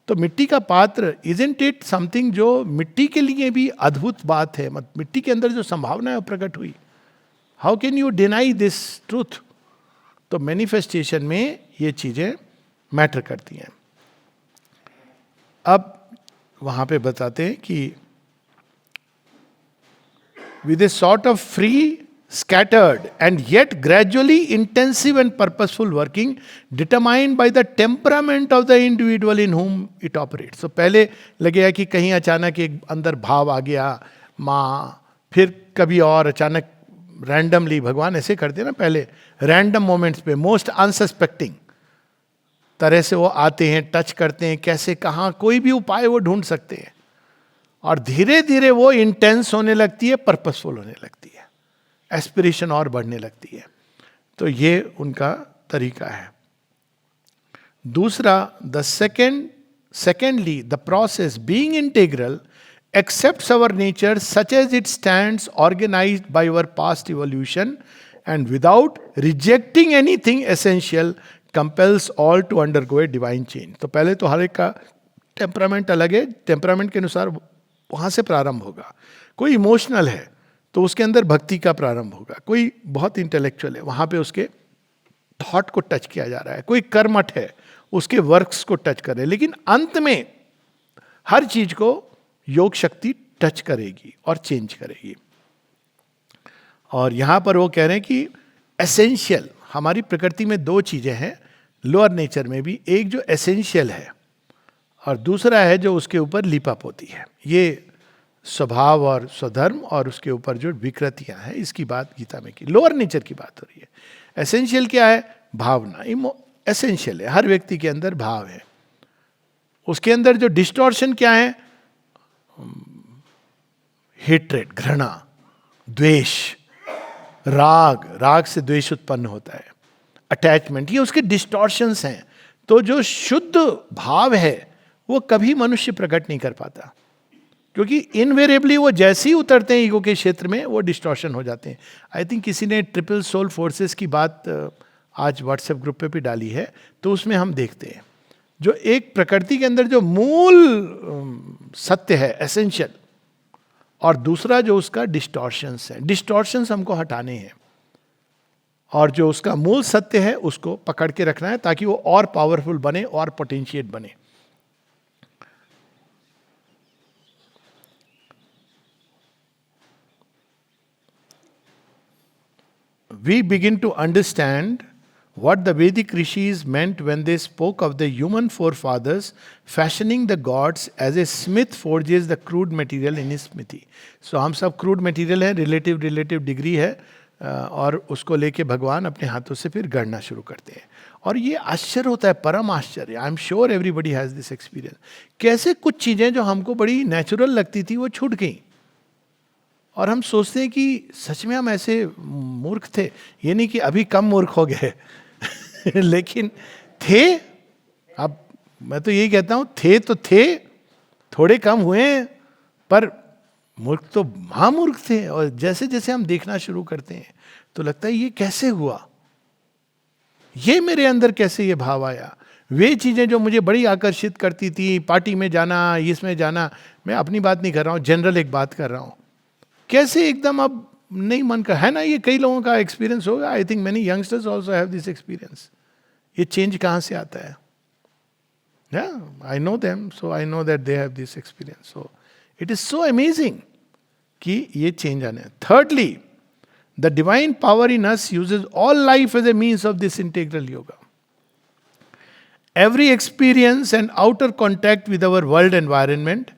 तो मिट्टी का पात्र इजंट इट समथिंग जो मिट्टी के लिए भी अद्भुत बात है। मिट्टी के अंदर जो संभावना है वो प्रकट हुई। How can you deny this truth? तो मैनिफेस्टेशन में ये चीजें मैटर करती हैं। अब वहां पे बताते हैं कि with a sort of free scattered and yet gradually intensive and purposeful working determined by the temperament of the individual in whom it operates. So पहले लगेगा कि कहीं अचानक एक अंदर भाव आ गया माँ, फिर कभी और अचानक रैंडमली, भगवान ऐसे करते हैं ना, पहले रैंडम मोमेंट्स पे मोस्ट अनसस्पेक्टिंग तरह से वो आते हैं, टच करते हैं, कैसे कहाँ कोई भी उपाय वो ढूंढ सकते हैं, और धीरे धीरे वो इंटेंस होने लगती है, पर्पसफुल होने लगती है, एस्पिरेशन और बढ़ने लगती है। तो ये उनका तरीका है। दूसरा, secondly the process being integral accepts our nature such as it stands organized by our past evolution and without rejecting anything essential compels all to undergo a divine change. तो पहले तो हर एक का टेम्परामेंट अलग है, टेम्परामेंट के अनुसार वहां से प्रारंभ होगा। कोई इमोशनल है तो उसके अंदर भक्ति का प्रारंभ होगा, कोई बहुत इंटेलेक्चुअल है वहां पे उसके थॉट को टच किया जा रहा है, कोई कर्मठ है उसके वर्क्स को टच कर रहे हैं, लेकिन अंत में हर चीज को योग शक्ति टच करेगी और चेंज करेगी। और यहां पर वो कह रहे हैं कि एसेंशियल, हमारी प्रकृति में दो चीजें हैं, लोअर नेचर में भी, एक जो एसेंशियल है और दूसरा है जो उसके ऊपर लिपअप होती है। ये स्वभाव और स्वधर्म और उसके ऊपर जो विकृतियां हैं, इसकी बात गीता में की। लोअर नेचर की बात हो रही है। एसेंशियल क्या है? भावना। एसेंशियल है, हर व्यक्ति के अंदर भाव है। उसके अंदर जो डिस्टॉर्शन क्या है? हेट्रेड, घृणा, द्वेष, राग, राग से द्वेष उत्पन्न होता है, अटैचमेंट, ये उसके डिस्टॉर्शंस हैं। तो जो शुद्ध भाव है वो कभी मनुष्य प्रकट नहीं कर पाता, क्योंकि इनवेरिएबली वो जैसे ही उतरते हैं ईगो के क्षेत्र में वो डिस्टॉर्शन हो जाते हैं. आई थिंक किसी ने ट्रिपल सोल फोर्सेस की बात आज व्हाट्सएप ग्रुप पे भी डाली है, तो उसमें हम देखते हैं जो एक प्रकृति के अंदर जो मूल सत्य है, एसेंशियल, और दूसरा जो उसका डिस्टॉर्शंस है. डिस्टॉर्शंस हमको हटाने हैं, और जो उसका मूल सत्य है उसको पकड़ के रखना है ताकि वो और पावरफुल बने और पोटेंशिएट बने. We begin to understand what the Vedic rishis meant when they spoke of the human forefathers fashioning the gods as a smith forges the crude material in his smithy. So हम सब crude material है, relative degree है, और उसको लेके भगवान अपने हाथों से फिर गढ़ना शुरू करते हैं. और ये आश्चर्य होता है, परम आश्चर्य. I am sure everybody has this experience. कैसे कुछ चीजें जो हमको बड़ी नेचुरल लगती थी वो छूट गई, और हम सोचते हैं कि सच में हम ऐसे मूर्ख थे. ये नहीं कि अभी कम मूर्ख हो गए लेकिन थे. अब मैं तो यही कहता हूं, थे, थोड़े कम हुए, पर मूर्ख तो महामूर्ख थे. और जैसे जैसे हम देखना शुरू करते हैं तो लगता है ये कैसे हुआ, ये मेरे अंदर कैसे ये भाव आया. वे चीजें जो मुझे बड़ी आकर्षित करती थी, पार्टी में जाना, इसमें जाना, मैं अपनी बात नहीं कर रहा हूं, जनरल एक बात कर रहा हूं, कैसे एकदम अब नहीं मन कर, है ना. ये कई लोगों का एक्सपीरियंस होगा. I think many youngsters also have this experience. ये चेंज कहां से आता है? I know them, so I know that they have this experience. So it is so amazing कि ये चेंज आने. Thirdly, the divine power in us uses all life as a means of this integral yoga. Every experience and outer contact with our world environment,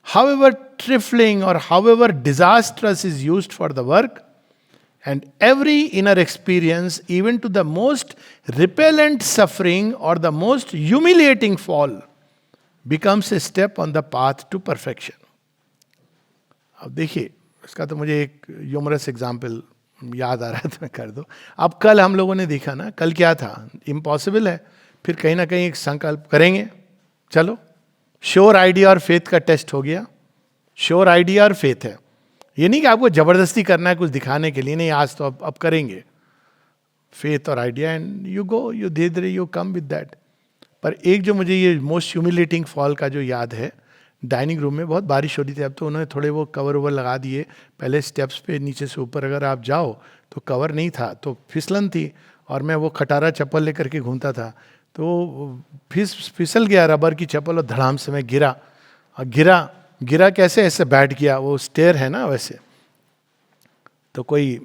however trifling or however disastrous, is used for the work, and every inner experience, even to the most repellent suffering or the most humiliating fall, becomes a step on the path to perfection. अब देखिए, इसका तो मुझे एक humerus example याद आ रहा है तो मैं कर दो. अब कल हम लोगों ने देखा ना, कल क्या था, इम्पॉसिबल है, फिर कहीं ना कहीं एक संकल्प करेंगे, चलो श्योर आइडिया और फेथ का टेस्ट हो गया. श्योर आइडिया और फेथ है, ये नहीं कि आपको जबरदस्ती करना है कुछ दिखाने के लिए, नहीं, आज तो अब करेंगे. फेथ और idea, and you go, you धीरे धीरे यू कम विद दैट. पर एक जो मुझे ये मोस्ट ह्यूमिलेटिंग फॉल का जो याद है, डाइनिंग रूम में बहुत बारिश हो रही थी. अब तो उन्होंने थोड़े वो कवर ओवर लगा दिए. पहले स्टेप्स पे नीचे से ऊपर अगर आप जाओ तो कवर नहीं था, तो फिसलन थी, और मैं वो खटारा चप्पल लेकर के घूमता था, तो फिसल गया रबर की चप्पल, और धड़ाम से मैं गिरा. और गिरा कैसे, ऐसे बैठ गया, वो स्टेयर है ना वैसे. तो कोई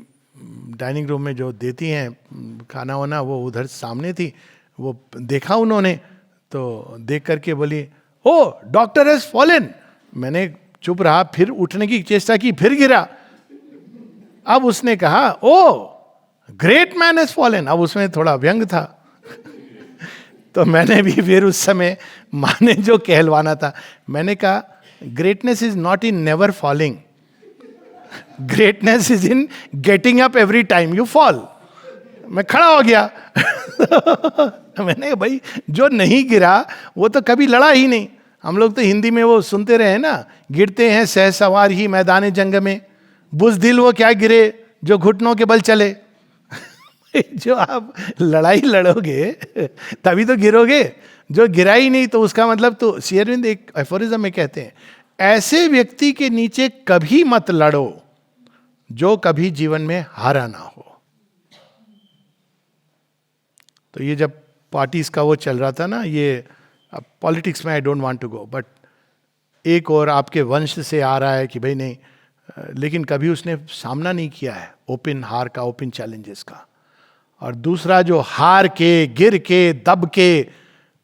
डाइनिंग रूम में जो देती हैं खाना वाना, वो उधर सामने थी, वो देखा उन्होंने, तो देख करके बोली, ओ डॉक्टर हैज फॉलन. मैंने चुप रहा, फिर उठने की चेष्टा की, फिर गिरा. अब उसने कहा, ओ ग्रेट मैन हैज फॉलन. अब उसमें थोड़ा व्यंग था तो मैंने भी फिर उस समय माने जो कहलवाना था, मैंने कहा, greatness is not in never falling, greatness is in getting up every time you fall. मैं खड़ा हो गया मैंने कहा, भाई जो नहीं गिरा वो तो कभी लड़ा ही नहीं. हम लोग तो हिंदी में वो सुनते रहे ना, गिरते हैं सह सवार ही मैदान जंग में, बुज़दिल वो क्या गिरे जो घुटनों के बल चले. जो आप लड़ाई लड़ोगे तभी तो गिरोगे, जो गिरा ही नहीं तो उसका मतलब. तो श्री अरविंद एक एफोरिज्म में कहते हैं, ऐसे व्यक्ति के नीचे कभी मत लड़ो जो कभी जीवन में हारा ना हो. तो ये जब पार्टीज का वो चल रहा था ना, ये अब पॉलिटिक्स में I don't want to go, but एक और आपके वंश से आ रहा है कि भाई नहीं, लेकिन कभी उसने सामना नहीं किया है ओपन हार का, ओपन चैलेंजेस का. और दूसरा जो हार के, गिर के, दब के,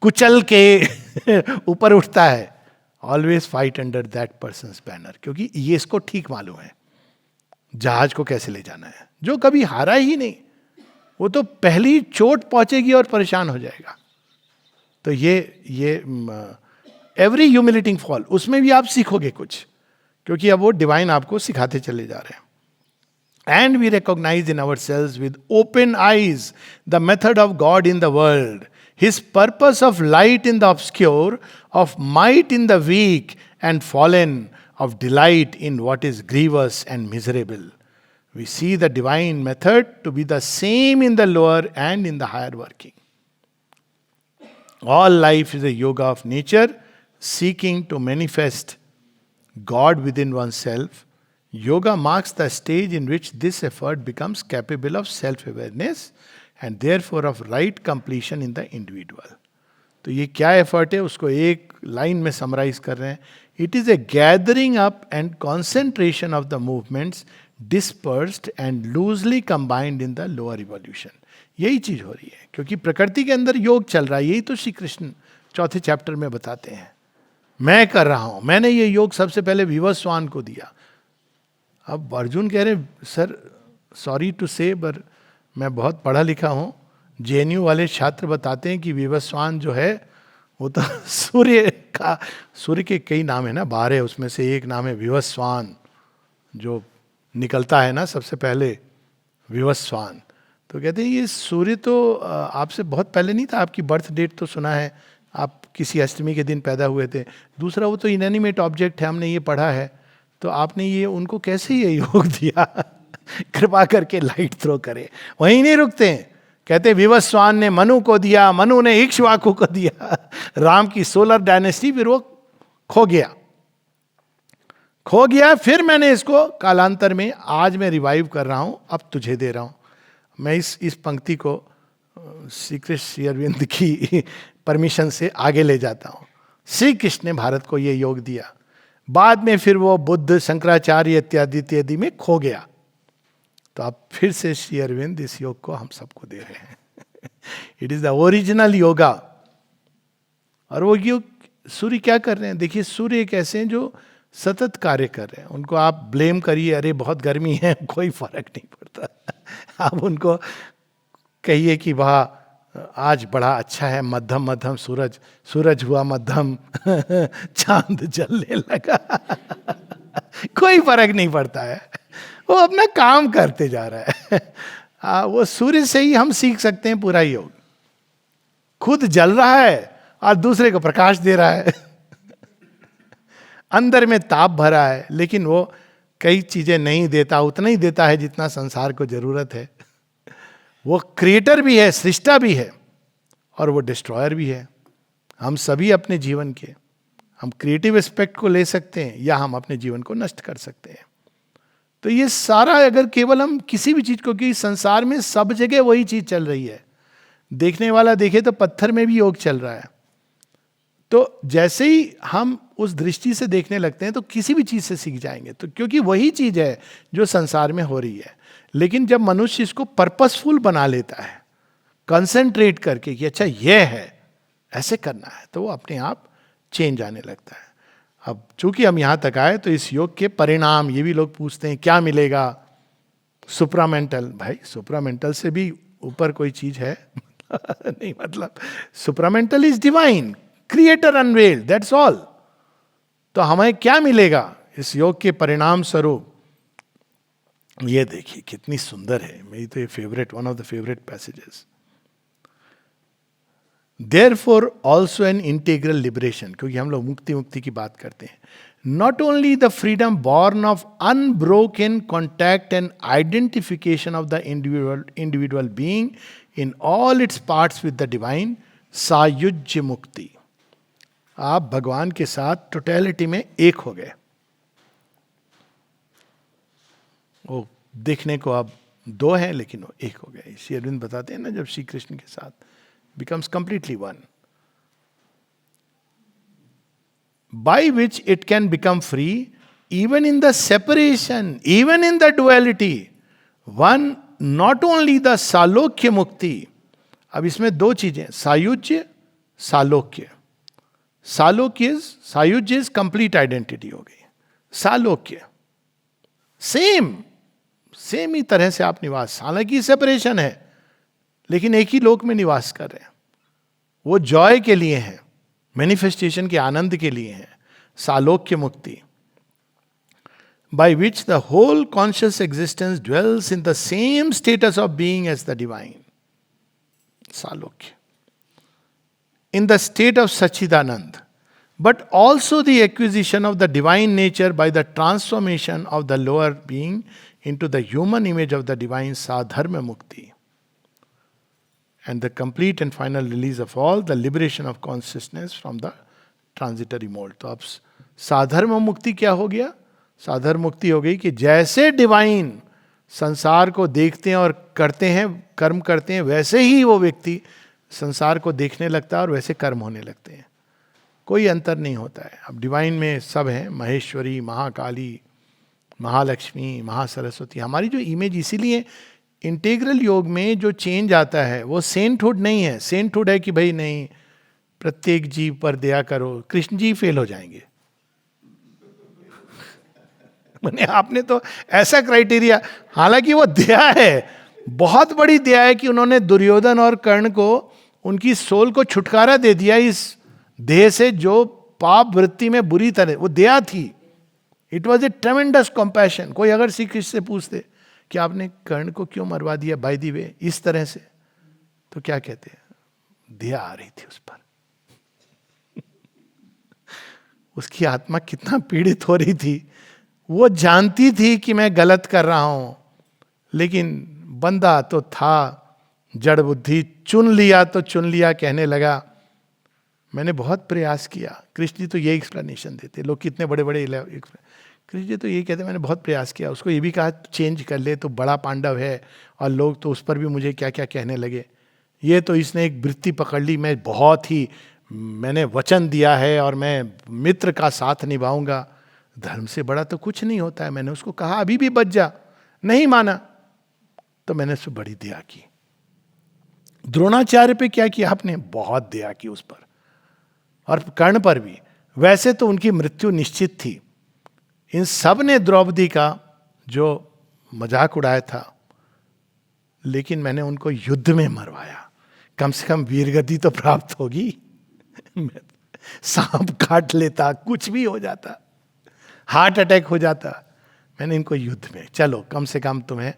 कुचल के ऊपर उठता है, always fight under that persons banner, क्योंकि ये इसको ठीक मालूम है जहाज को कैसे ले जाना है. जो कभी हारा ही नहीं, वो तो पहली चोट पहुंचेगी और परेशान हो जाएगा. तो ये एवरी ह्यूमिलेटिंग फॉल, उसमें भी आप सीखोगे कुछ, क्योंकि अब वो डिवाइन आपको सिखाते चले जा रहे हैं. And we recognize in ourselves with open eyes the method of God in the world. His purpose of light in the obscure, of might in the weak and fallen, of delight in what is grievous and miserable. We see the divine method to be the same in the lower and in the higher working. All life is a yoga of nature, seeking to manifest God within oneself. Yoga marks the stage in which this effort becomes capable of self-awareness and therefore of right completion in the individual. तो ये क्या effort है, उसको एक line में summarise कर रहे हैं. It is a gathering up and concentration of the movements dispersed and loosely combined in the lower evolution. यही चीज हो रही है, क्योंकि प्रकृति के अंदर योग चल रहा है. यही तो श्री कृष्ण चौथे चैप्टर में बताते हैं. मैं कर रहा हूं, मैंने ये योग सबसे पहले विवस्वान को दिया. अब अर्जुन कह रहे सर सॉरी टू से, पर मैं बहुत पढ़ा लिखा हूं. जेएनयू वाले छात्र बताते हैं कि विवस्वान जो है वो तो सूर्य के कई नाम है ना, 12, उसमें से एक नाम है विवस्वान, जो निकलता है ना सबसे पहले, विवस्वान. तो कहते हैं ये सूर्य तो आपसे बहुत पहले नहीं था, आपकी बर्थ डेट तो सुना है, आप किसी अष्टमी के दिन पैदा हुए थे. दूसरा, वो तो इनएनिमेट ऑब्जेक्ट है, हमने ये पढ़ा है. तो आपने ये उनको कैसे ये योग दिया? कृपा करके लाइट थ्रो करे. वहीं नहीं रुकते हैं, कहते विवस्वान ने मनु को दिया, मनु ने इक्ष्वाकु को दिया. राम की सोलर डायनेस्टी, फिर वो खो गया. फिर मैंने इसको कालांतर में आज मैं रिवाइव कर रहा हूं, अब तुझे दे रहा हूं. मैं इस पंक्ति को श्री कृष्ण श्री अरविंद की परमिशन से आगे ले जाता हूं. श्री कृष्ण ने भारत को ये योग दिया. बाद में फिर वो बुद्ध, शंकराचार्य इत्यादि में खो गया. तो अब फिर से श्री अरविंद इस योग को हम सबको दे रहे हैं. It is the original yoga. और वो योग सूर्य क्या कर रहे हैं? देखिए, सूर्य एक ऐसे हैं जो सतत कार्य कर रहे हैं. उनको आप ब्लेम करिए, अरे बहुत गर्मी है, कोई फर्क नहीं पड़ता. आप उनको कहिए कि वाह आज बड़ा अच्छा है, मध्यम मध्यम सूरज हुआ मध्यम, चांद जलने लगा, कोई फर्क नहीं पड़ता है. वो अपना काम करते जा रहा है. वो सूर्य से ही हम सीख सकते हैं पूरा योग. खुद जल रहा है और दूसरे को प्रकाश दे रहा है. अंदर में ताप भरा है, लेकिन वो कई चीजें नहीं देता, उतना ही देता है जितना संसार को जरूरत है. वो क्रिएटर भी है, सृष्टा भी है, और वो डिस्ट्रॉयर भी है. हम सभी अपने जीवन के, हम क्रिएटिव एस्पेक्ट को ले सकते हैं या हम अपने जीवन को नष्ट कर सकते हैं. तो ये सारा अगर केवल हम किसी भी चीज को, कि संसार में सब जगह वही चीज चल रही है. देखने वाला देखे तो पत्थर में भी योग चल रहा है. तो जैसे ही हम उस दृष्टि से देखने लगते हैं तो किसी भी चीज से सीख जाएंगे. तो क्योंकि वही चीज है जो संसार में हो रही है. लेकिन जब मनुष्य इसको पर्पसफुल बना लेता है, कंसंट्रेट करके कि अच्छा ये है, ऐसे करना है, तो वो अपने आप चेंज आने लगता है. अब चूंकि हम यहां तक आए तो इस योग के परिणाम, ये भी लोग पूछते हैं क्या मिलेगा? सुप्रामेंटल. भाई सुप्रामेंटल से भी ऊपर कोई चीज है? नहीं, मतलब supramental is divine, creator unveiled, that's all. तो हमें क्या मिलेगा इस योग के परिणाम स्वरूप? ये देखिए कितनी सुंदर है. मेरी तो ये favourite, one of the favourite passages. Therefore also an integral liberation, क्योंकि हम लोग मुक्ति की बात करते हैं. Not only the freedom born of unbroken contact and identification of the individual being in all its parts with the divine, सायुज्य मुक्ति. आप भगवान के साथ टोटलिटी में एक हो गए. वो देखने को अब दो हैं, लेकिन वो एक हो गए. श्री अरविंद बताते हैं ना, जब श्री कृष्ण के साथ becomes completely one, by which it can become free even in the separation, even in the duality. One, not only the सालोक्य मुक्ति. अब इसमें दो चीजें, सायुज्य, सालोक्य. सायुज्य इज कंप्लीट आइडेंटिटी हो गई. सालोक्य सेम ही तरह से आप निवास, हालांकि सेपरेशन है, लेकिन एक ही लोक में निवास कर रहे हैं. वो जॉय के लिए है, मैनिफेस्टेशन के आनंद के लिए है. सालोक्य मुक्ति. By which the whole conscious existence dwells in the same status of being as the divine. सालोक्य. in the state of Sachidanand, but also the acquisition of the divine nature by the transformation of the lower being into the human image of the divine Sadharma Mukti, and the complete and final release of all, the liberation of consciousness from the transitory mold. तो अब साधर्म मुक्ति क्या हो गया? साधर्म मुक्ति हो गई कि जैसे डिवाइन संसार को देखते हैं और करते हैं, कर्म करते हैं, वैसे ही वो व्यक्ति संसार को देखने लगता है और वैसे कर्म होने लगते हैं. कोई अंतर नहीं होता है. अब डिवाइन में सब हैं, महेश्वरी, महाकाली, महालक्ष्मी, महासरस्वती. हमारी जो इमेज, इसीलिए इंटीग्रल योग में जो चेंज आता है वो सेंटहुड नहीं है. सेंटहुड है कि भाई नहीं, प्रत्येक जीव पर दया करो. कृष्ण जी फेल हो जाएंगे. मैंने आपने तो ऐसा क्राइटेरिया, हालांकि वो दया है, बहुत बड़ी दया है कि उन्होंने दुर्योधन और कर्ण को, उनकी सोल को छुटकारा दे दिया इस देह से जो पाप वृत्ति में बुरी तरह, वो दया थी. It was a ट्रेमेंडस compassion. कोई अगर श्री कृष्ण से पूछते कि आपने कर्ण को क्यों मरवा दिया बाय द वे इस तरह से, तो क्या कहते हैं? दया आ रही थी उस पर. उसकी आत्मा कितना पीड़ित हो रही थी. वो जानती थी कि मैं गलत कर रहा हूं, लेकिन बंदा तो था जड़ बुद्धि. चुन लिया तो चुन लिया कहने लगा. मैंने बहुत प्रयास किया. कृष्ण जी तो ये एक्सप्लेनेशन देते. लोग कितने बड़े बड़े, कृष्ण जी तो ये कहते मैंने बहुत प्रयास किया. उसको ये भी कहा चेंज कर ले, तो बड़ा पांडव है. और लोग तो उस पर भी मुझे क्या क्या कहने लगे. ये तो इसने एक वृत्ति पकड़ ली, मैं बहुत ही, मैंने वचन दिया है और मैं मित्र का साथ निभाऊंगा. धर्म से बड़ा तो कुछ नहीं होता है. मैंने उसको कहा अभी भी बच जा, नहीं माना, तो मैंने उससे बड़ी दया की. द्रोणाचार्य पे क्या किया आपने? बहुत दया की उस पर, और कर्ण पर भी. वैसे तो उनकी मृत्यु निश्चित थी. इन सब ने द्रौपदी का जो मजाक उड़ाया था, लेकिन मैंने उनको युद्ध में मरवाया. कम से कम वीरगति तो प्राप्त होगी. सांप काट लेता, कुछ भी हो जाता, हार्ट अटैक हो जाता. मैंने इनको युद्ध में, चलो कम से कम तुम्हें.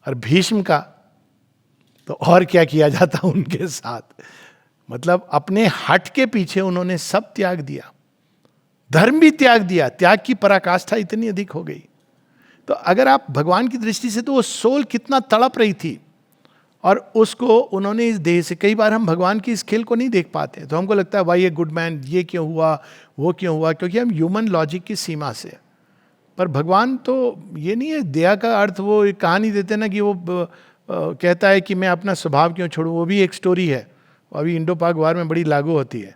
और भीष्म का तो और क्या किया जाता उनके साथ. मतलब अपने हट के पीछे उन्होंने सब त्याग दिया, धर्म भी त्याग दिया. त्याग की पराकाष्ठा इतनी अधिक हो गई. तो अगर आप भगवान की दृष्टि से, तो वो सोल कितना तड़प रही थी, और उसको उन्होंने इस देह से, कई बार हम भगवान की इस खेल को नहीं देख पाते, तो हमको लगता है भाई ये गुड मैन, ये क्यों हुआ, वो क्यों हुआ, क्योंकि हम ह्यूमन लॉजिक की सीमा से. पर भगवान तो ये नहीं है. दया का अर्थ वो एक कहानी देते ना कि वो कहता है कि मैं अपना स्वभाव क्यों छोड़ूं. वो भी एक स्टोरी है, अभी इंडो पाक वार में बड़ी लागू होती है.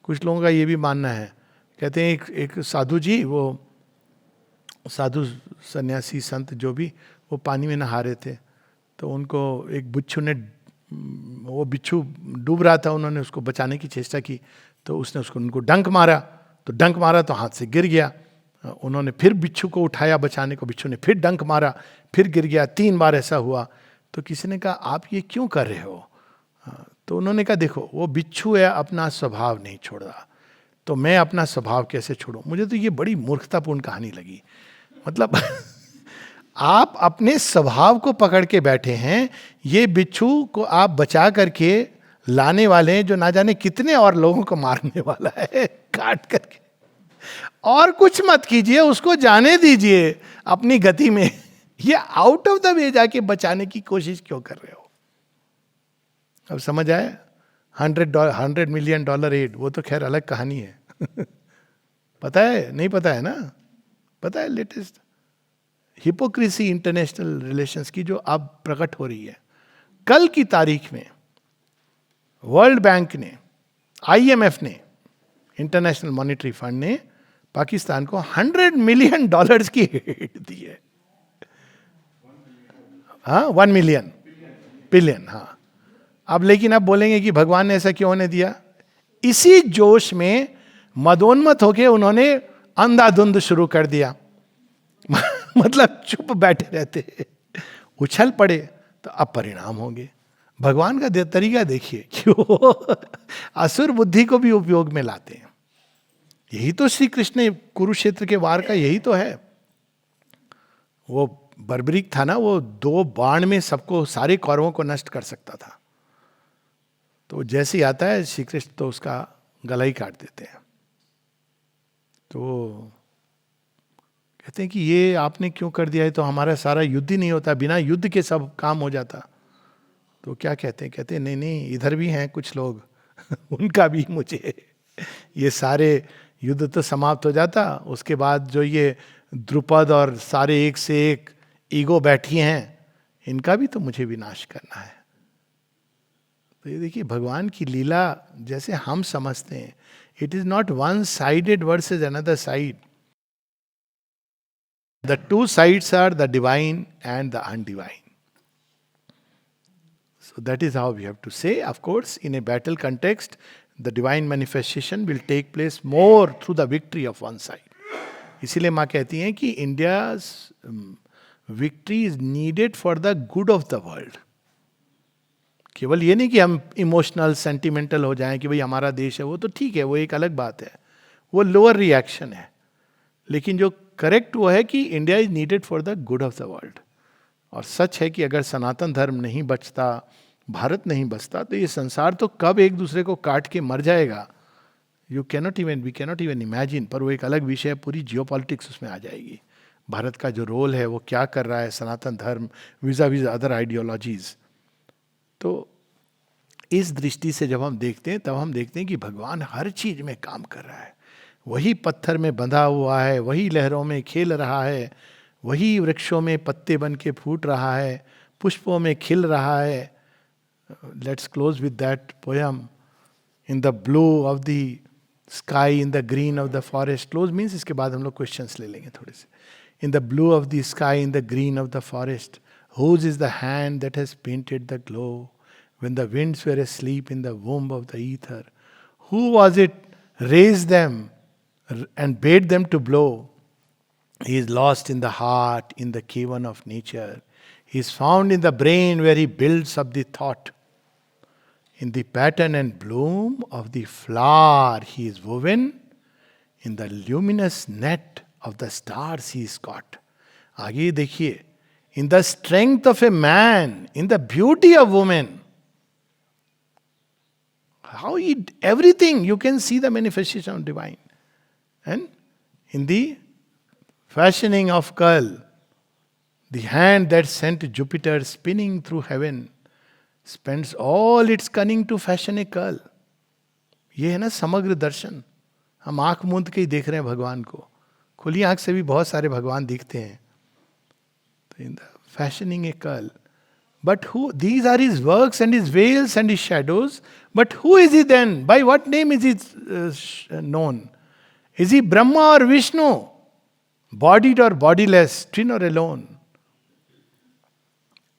कुछ लोगों का ये भी मानना है. कहते हैं एक साधु जी, वो साधु सन्यासी संत जो भी, वो पानी में नहा रहे थे. तो उनको एक बिच्छू ने, वो बिच्छू डूब रहा था, उन्होंने उसको बचाने की चेष्टा की, तो उसने उसको उनको डंक मारा. तो डंक मारा तो हाथ से गिर गया. उन्होंने फिर बिच्छू को उठाया बचाने को, बिच्छू ने फिर डंक मारा, फिर गिर गया. 3 बार ऐसा हुआ. तो किसी ने कहा आप ये क्यों कर रहे हो? तो उन्होंने कहा देखो, वो बिच्छू है, अपना स्वभाव नहीं छोड़ रहा, तो मैं अपना स्वभाव कैसे छोड़ूं? मुझे तो ये बड़ी मूर्खतापूर्ण कहानी लगी. मतलब आप अपने स्वभाव को पकड़ के बैठे हैं. ये बिच्छू को आप बचा करके लाने वाले हैं, जो ना जाने कितने और लोगों को मारने वाला है काट करके. और कुछ मत कीजिए, उसको जाने दीजिए अपनी गति में. ये आउट ऑफ द वे जाके बचाने की कोशिश क्यों कर रहे हो? अब समझ आया? $100 मिलियन एड, वो तो खैर अलग कहानी है. पता है? नहीं पता है ना? पता है लेटेस्ट हिपोक्रेसी इंटरनेशनल रिलेशंस की जो अब प्रकट हो रही है. कल की तारीख में वर्ल्ड बैंक ने, IMF ने, इंटरनेशनल मॉनेटरी फंड ने पाकिस्तान को $100 मिलियन की एड दी है. हाँ, 1 मिलियन बिलियन. हाँ, अब लेकिन अब बोलेंगे कि भगवान ने ऐसा क्यों होने दिया? इसी जोश में मदोन्मत होके उन्होंने अंधाधुंध शुरू कर दिया. मतलब चुप बैठे रहते, उछल पड़े, तो अब परिणाम होंगे. भगवान का तरीका देखिए कि वो असुर बुद्धि को भी उपयोग में लाते हैं. यही तो श्री कृष्ण ने कुरुक्षेत्र के वार का यही तो है. वो बर्बरीक था ना, वो 2 बाण में सबको, सारे कौरवों को नष्ट कर सकता था. तो जैसे ही आता है श्री कृष्ण तो उसका गला ही काट देते हैं। तो कहते हैं कि ये आपने क्यों कर दिया है, तो हमारा सारा युद्ध ही नहीं होता, बिना युद्ध के सब काम हो जाता। तो क्या कहते हैं, कहते हैं नहीं नहीं, इधर भी हैं कुछ लोग उनका भी मुझे, ये सारे युद्ध तो समाप्त हो जाता, उसके बाद जो ये द्रुपद और सारे एक से एक ईगो बैठी हैं, इनका भी तो मुझे विनाश करना है। तो ये देखिए भगवान की लीला जैसे हम समझते हैं, it is not one sided versus another side, the two sides are the divine and the undivine. So that is how we have to say. Of course, in a battle context, the divine manifestation will take place more through the victory of one side. इसीलिए माँ कहती हैं कि India's victory is needed for the good of the world. केवल ये नहीं कि हम इमोशनल सेंटिमेंटल हो जाएं कि भाई हमारा देश है, वो तो ठीक है, वो एक अलग बात है, वो लोअर रिएक्शन है. लेकिन जो करेक्ट वो है कि India is needed for the good of the world. और सच है कि अगर सनातन धर्म नहीं बचता, भारत नहीं बचता, तो ये संसार तो कब एक दूसरे को काट के मर जाएगा, वी कैनॉट इवन इमेजिन. पर वो एक अलग विषय है, पूरी जियोपॉलिटिक्स उसमें आ जाएगी. भारत का जो रोल है वो क्या कर रहा है सनातन धर्म विजा विज अदर आइडियोलॉजीज. तो इस दृष्टि से जब हम देखते हैं, तब हम देखते हैं कि भगवान हर चीज में काम कर रहा है. वही पत्थर में बंधा हुआ है, वही लहरों में खेल रहा है, वही वृक्षों में पत्ते बन के फूट रहा है, पुष्पों में खिल रहा है. Let's close with that poem. In the blue of the sky, in the green of the forest. Close means इसके बाद हम लोग क्वेश्चंस ले लेंगे थोड़े से. In the blue of the sky, in the green of the forest, whose is the hand that has painted the glow when the winds were asleep in the womb of the ether? Who was it raised them and bade them to blow? He is lost in the heart, in the cavern of nature. He is found in the brain where he builds up the thought. In the pattern and bloom of the flower he is woven. In the luminous net of the stars he is caught. आगे देखिए. In the strength of a man, in the beauty of woman. How everything you can see the manifestation of divine. And in the fashioning of curl, the hand that sent Jupiter spinning through heaven spends all its cunning to fashion a curl. ये है ना समग्र दर्शन. हम आंख मूंद के ही देख रहे हैं भगवान को, खुली आंख से भी बहुत सारे भगवान दिखते हैं. In the fashioning a curl. But who, these are his works and his veils and his shadows. But who is he then? By what name is he known? Is he Brahma or Vishnu? Bodied or bodiless, twin or alone?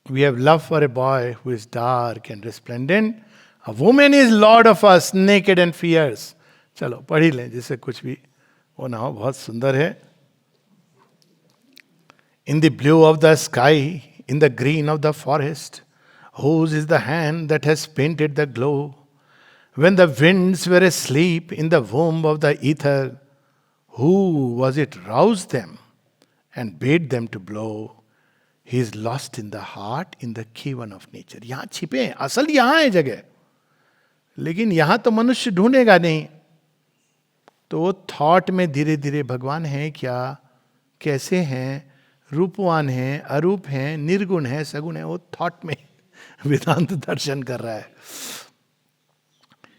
We have love for a boy who is dark and resplendent. A woman is lord of us, naked and fierce. चलो पढ़ ही लें, जिससे कुछ भी वो ना हो. बहुत सुंदर है. In the blue of the sky, in the green of the forest, whose is the hand that has painted the glow? When the winds were asleep in the womb of the ether, who was it roused them and bade them to blow? He is lost in the heart, in the cavern of nature. यहाँ छिपे हैं, असल यहाँ है जगह, लेकिन यहाँ तो मनुष्य ढूंढेगा नहीं. तो वो थॉट में धीरे धीरे भगवान है क्या, कैसे हैं, रूपवान है, अरूप है, निर्गुण है, सगुण है, वो थॉट में वेदांत दर्शन कर रहा है.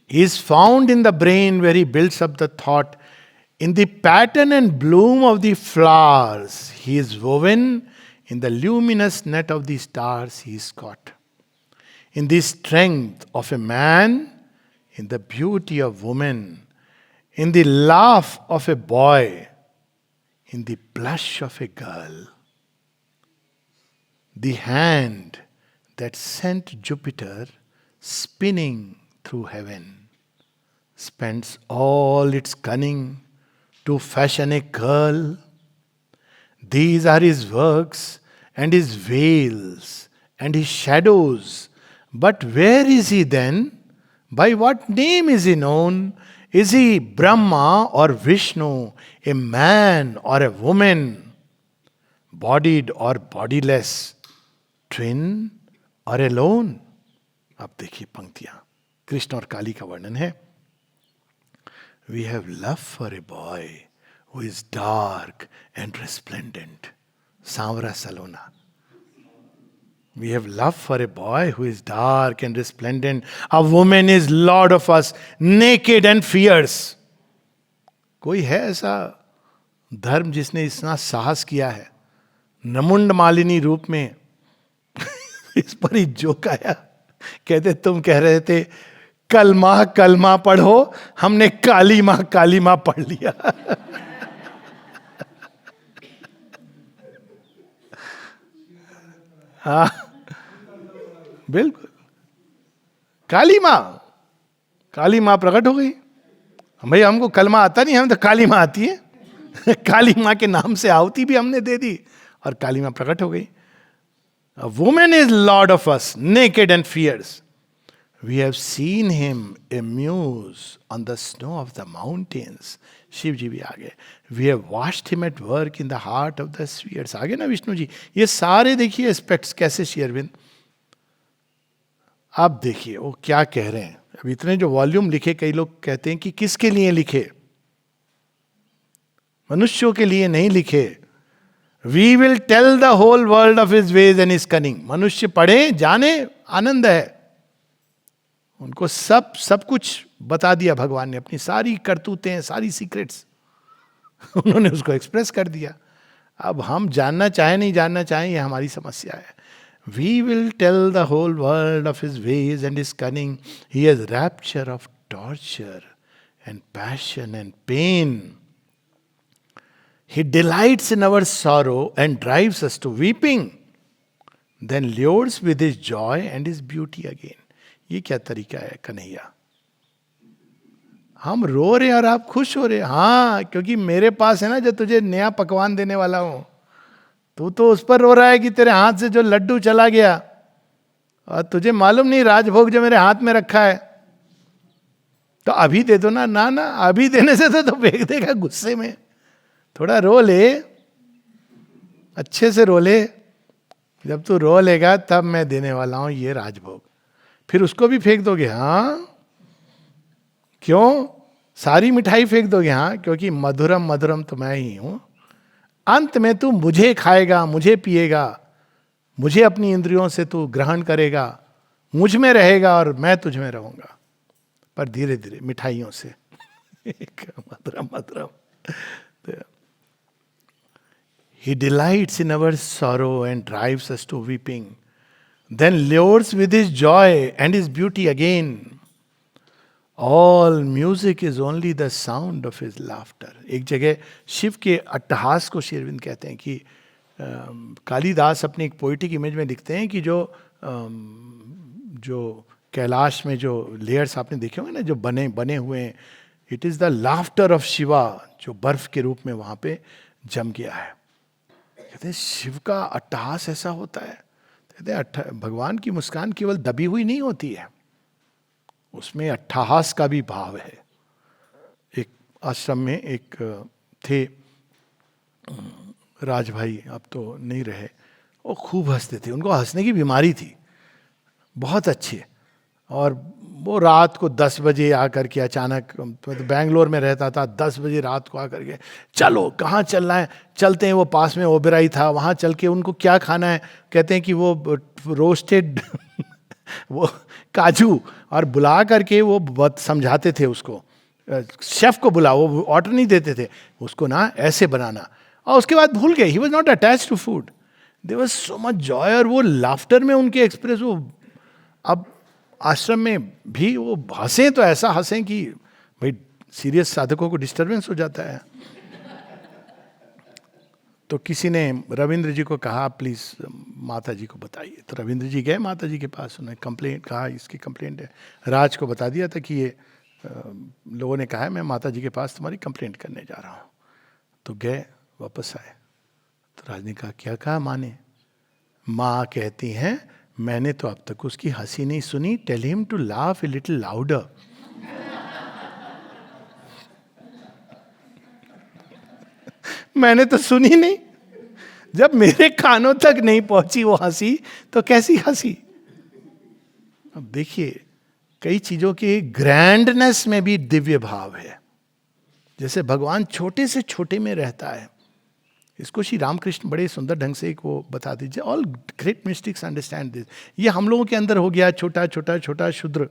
He is found in the brain where he builds up the thought. In the pattern and bloom of the flowers he is woven. In the luminous net of the stars he is caught. In the strength of a man, in the beauty of woman, in the laugh of a boy, in the blush of a girl. The hand that sent Jupiter spinning through heaven spends all its cunning to fashion a curl. These are his works and his veils and his shadows. But where is he then? By what name is he known? Is he Brahma or Vishnu, a man or a woman, bodied or bodiless, twin or alone? अब देखिए पंक्तियां. कृष्ण और काली का वर्णन है. We have love for a boy who is dark and resplendent. सांवरा सलोना. We have love for a boy who is dark and resplendent. A woman is lord of us, naked and fierce. कोई है ऐसा धर्म जिसने इतना साहस किया है? नमुंड मालिनी रूप में इस पर ही जोक आया. कहते तुम कह रहे थे कलमा पढ़ो, हमने काली माँ पढ़ लिया. हाँ बिल्कुल. काली माँ प्रकट हो गई. भाई हमको कलमा आता नहीं, हमें तो काली माँ आती है. काली माँ के नाम से आहुति भी हमने दे दी और काली माँ प्रकट हो गई. A woman is lord of us, naked and fierce. We have seen him amuse on the snow of the mountains. Shiv जी भी आगे. We have watched him at work in the heart of the spheres. आगे ना विष्णु जी. ये सारे देखिए aspects कैसे श्री अरविंद. आप देखिए वो क्या कह रहे हैं. अब इतने जो वॉल्यूम लिखे, कई लोग कहते हैं कि किसके लिए लिखे? मनुष्यों के लिए नहीं लिखे. We will tell the whole world of his ways and his cunning. मनुष्य पढ़े जाने, आनंद है उनको. सब कुछ बता दिया भगवान ने, अपनी सारी करतूतें, सारी सीक्रेट्स उन्होंने उसको एक्सप्रेस कर दिया. अब हम जानना चाहे नहीं जानना चाहें, ये हमारी समस्या है. We will tell the whole world of his ways and his cunning. He has rapture of torture and passion and pain. He delights in our sorrow and drives us to weeping. Then lures with his joy and his beauty again. ये क्या तरीका है कन्हैया? हम रो रहे और आप खुश हो रहे. हाँ, क्योंकि मेरे पास है ना जो तुझे नया पकवान देने वाला हूं. तू तो उस पर रो रहा है कि तेरे हाथ से जो लड्डू चला गया, और तुझे मालूम नहीं राजभोग जो मेरे हाथ में रखा है. तो अभी दे दो ना. ना अभी देने से तो फेंक देगा गुस्से में. थोड़ा रो ले, अच्छे से रो ले. जब तू रो लेगा तब मैं देने वाला हूं ये राजभोग. फिर उसको भी फेंक दोगे? हाँ. क्यों? सारी मिठाई फेंक दोगे? हाँ, क्योंकि मधुरम तो मैं ही हूं. अंत में तू मुझे खाएगा, मुझे पिएगा, मुझे अपनी इंद्रियों से तू ग्रहण करेगा, मुझ में रहेगा और मैं तुझ में रहूंगा. पर धीरे धीरे मिठाइयों से मधुरम. He delights in our sorrow and drives us to weeping. Then lures with his joy and his beauty again. All music is only the sound of his laughter. एक जगह शिव के अट्टहास को श्री अरविंद कहते हैं कि कालिदास अपनी एक पोइटिक इमेज में लिखते हैं कि जो कैलाश में जो लेयर्स आपने देखे होंगे ना, जो बने हुए हैं, it is the laughter of Shiva, जो बर्फ के रूप में वहाँ पे जम गया है. कहते हैं शिव का अट्टहास ऐसा होता है. कहते हैं भगवान की मुस्कान केवल दबी हुई नहीं होती है, उसमें अट्टहास का भी भाव है. एक आश्रम में एक थे राजभाई, अब तो नहीं रहे. वो खूब हंसते थे, उनको हंसने की बीमारी थी, बहुत अच्छे. और वो रात को 10 बजे आकर के अचानक, तो बैंगलोर में रहता था, 10 बजे रात को आकर के चलो कहाँ चलना है, चलते हैं. वो पास में ओबेराई था, वहाँ चल के उनको क्या खाना है, कहते हैं कि वो रोस्टेड वो काजू, और बुला करके वो बहुत समझाते थे उसको, शेफ को बुला, वो ऑर्डर नहीं देते थे उसको ना, ऐसे बनाना. और उसके बाद भूल गए. He was not attach to food. There was so much joy. और वो लाफ्टर में उनके एक्सप्रेस, वो अब आश्रम में भी वो हंसें तो ऐसा हंसें कि भाई सीरियस साधकों को डिस्टर्बेंस हो जाता है. तो किसी ने रविंद्र जी को कहा प्लीज़ माता जी को बताइए. तो रविंद्र जी गए माता जी के पास, उन्होंने कंप्लेंट कहा इसकी कंप्लेंट है. राज को बता दिया था कि ये लोगों ने कहा है मैं माता जी के पास तुम्हारी कंप्लेंट करने जा रहा हूँ. तो गए, वापस आए. तो राज ने कहा क्या कहा माँ ने? माँ कहती हैं मैंने तो अब तक उसकी हंसी नहीं सुनी. Tell him to laugh a little louder. मैंने तो सुनी नहीं. जब मेरे कानों तक नहीं पहुंची वो हंसी, तो कैसी हंसी? अब देखिए कई चीजों की ग्रैंडनेस में भी दिव्य भाव है. जैसे भगवान छोटे से छोटे में रहता है. इसको श्री रामकृष्ण बड़े सुंदर ढंग से एक वो बता दीजिए. All great mystics understand this. ये हम लोगों के अंदर हो गया छोटा छोटा छोटा क्षुद्र,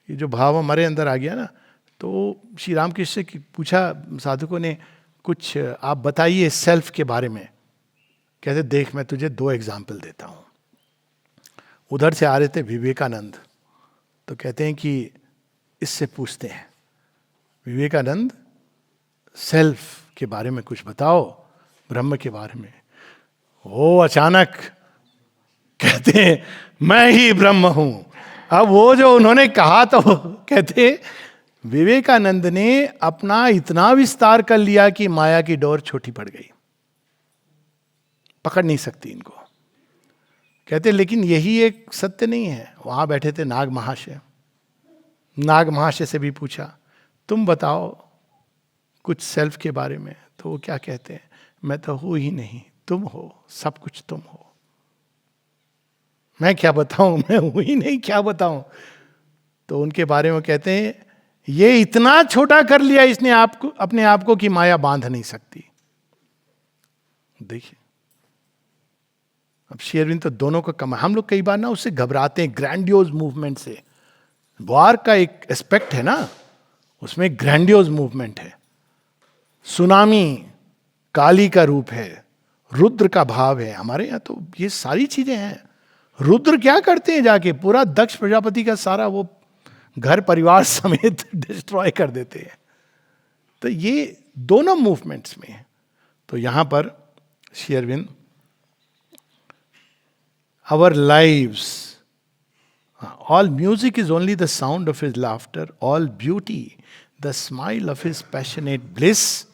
ये जो भाव हमारे अंदर आ गया ना. तो श्री रामकृष्ण से पूछा साधकों ने, कुछ आप बताइए सेल्फ के बारे में. कहते देख मैं तुझे 2 एग्जाम्पल देता हूँ. उधर से आ रहे थे विवेकानंद, तो कहते हैं कि इससे पूछते हैं विवेकानंद सेल्फ के बारे में कुछ बताओ, ब्रह्म के बारे में. वो अचानक कहते हैं मैं ही ब्रह्म हूं. अब वो जो उन्होंने कहा तो कहते विवेकानंद ने अपना इतना विस्तार कर लिया कि माया की डोर छोटी पड़ गई, पकड़ नहीं सकती इनको. कहते लेकिन यही एक सत्य नहीं है. वहां बैठे थे नाग महाशय. नाग महाशय से भी पूछा तुम बताओ कुछ सेल्फ के बारे में. तो वो क्या कहते हैं, मैं तो हूं ही नहीं, तुम हो, सब कुछ तुम हो. मैं क्या बताऊं, मैं हूं ही नहीं, क्या बताऊं. तो उनके बारे में कहते हैं ये इतना छोटा कर लिया इसने आपको, अपने आप को, कि माया बांध नहीं सकती. देखिए अब श्री अरविंद तो दोनों का कमा. हम लोग कई बार ना उससे घबराते हैं, ग्रैंडियोज मूवमेंट से. वार का एक एस्पेक्ट है ना, उसमें ग्रैंडियोज मूवमेंट है. सुनामी काली का रूप है, रुद्र का भाव है. हमारे यहाँ तो ये सारी चीजें हैं. रुद्र क्या करते हैं, जाके पूरा दक्ष प्रजापति का सारा वो घर परिवार समेत डिस्ट्रॉय कर देते हैं. तो ये दोनों मूवमेंट्स में है. तो यहां पर Shri Arvind our lives, all music is only the sound of his laughter, all beauty the smile of his passionate bliss.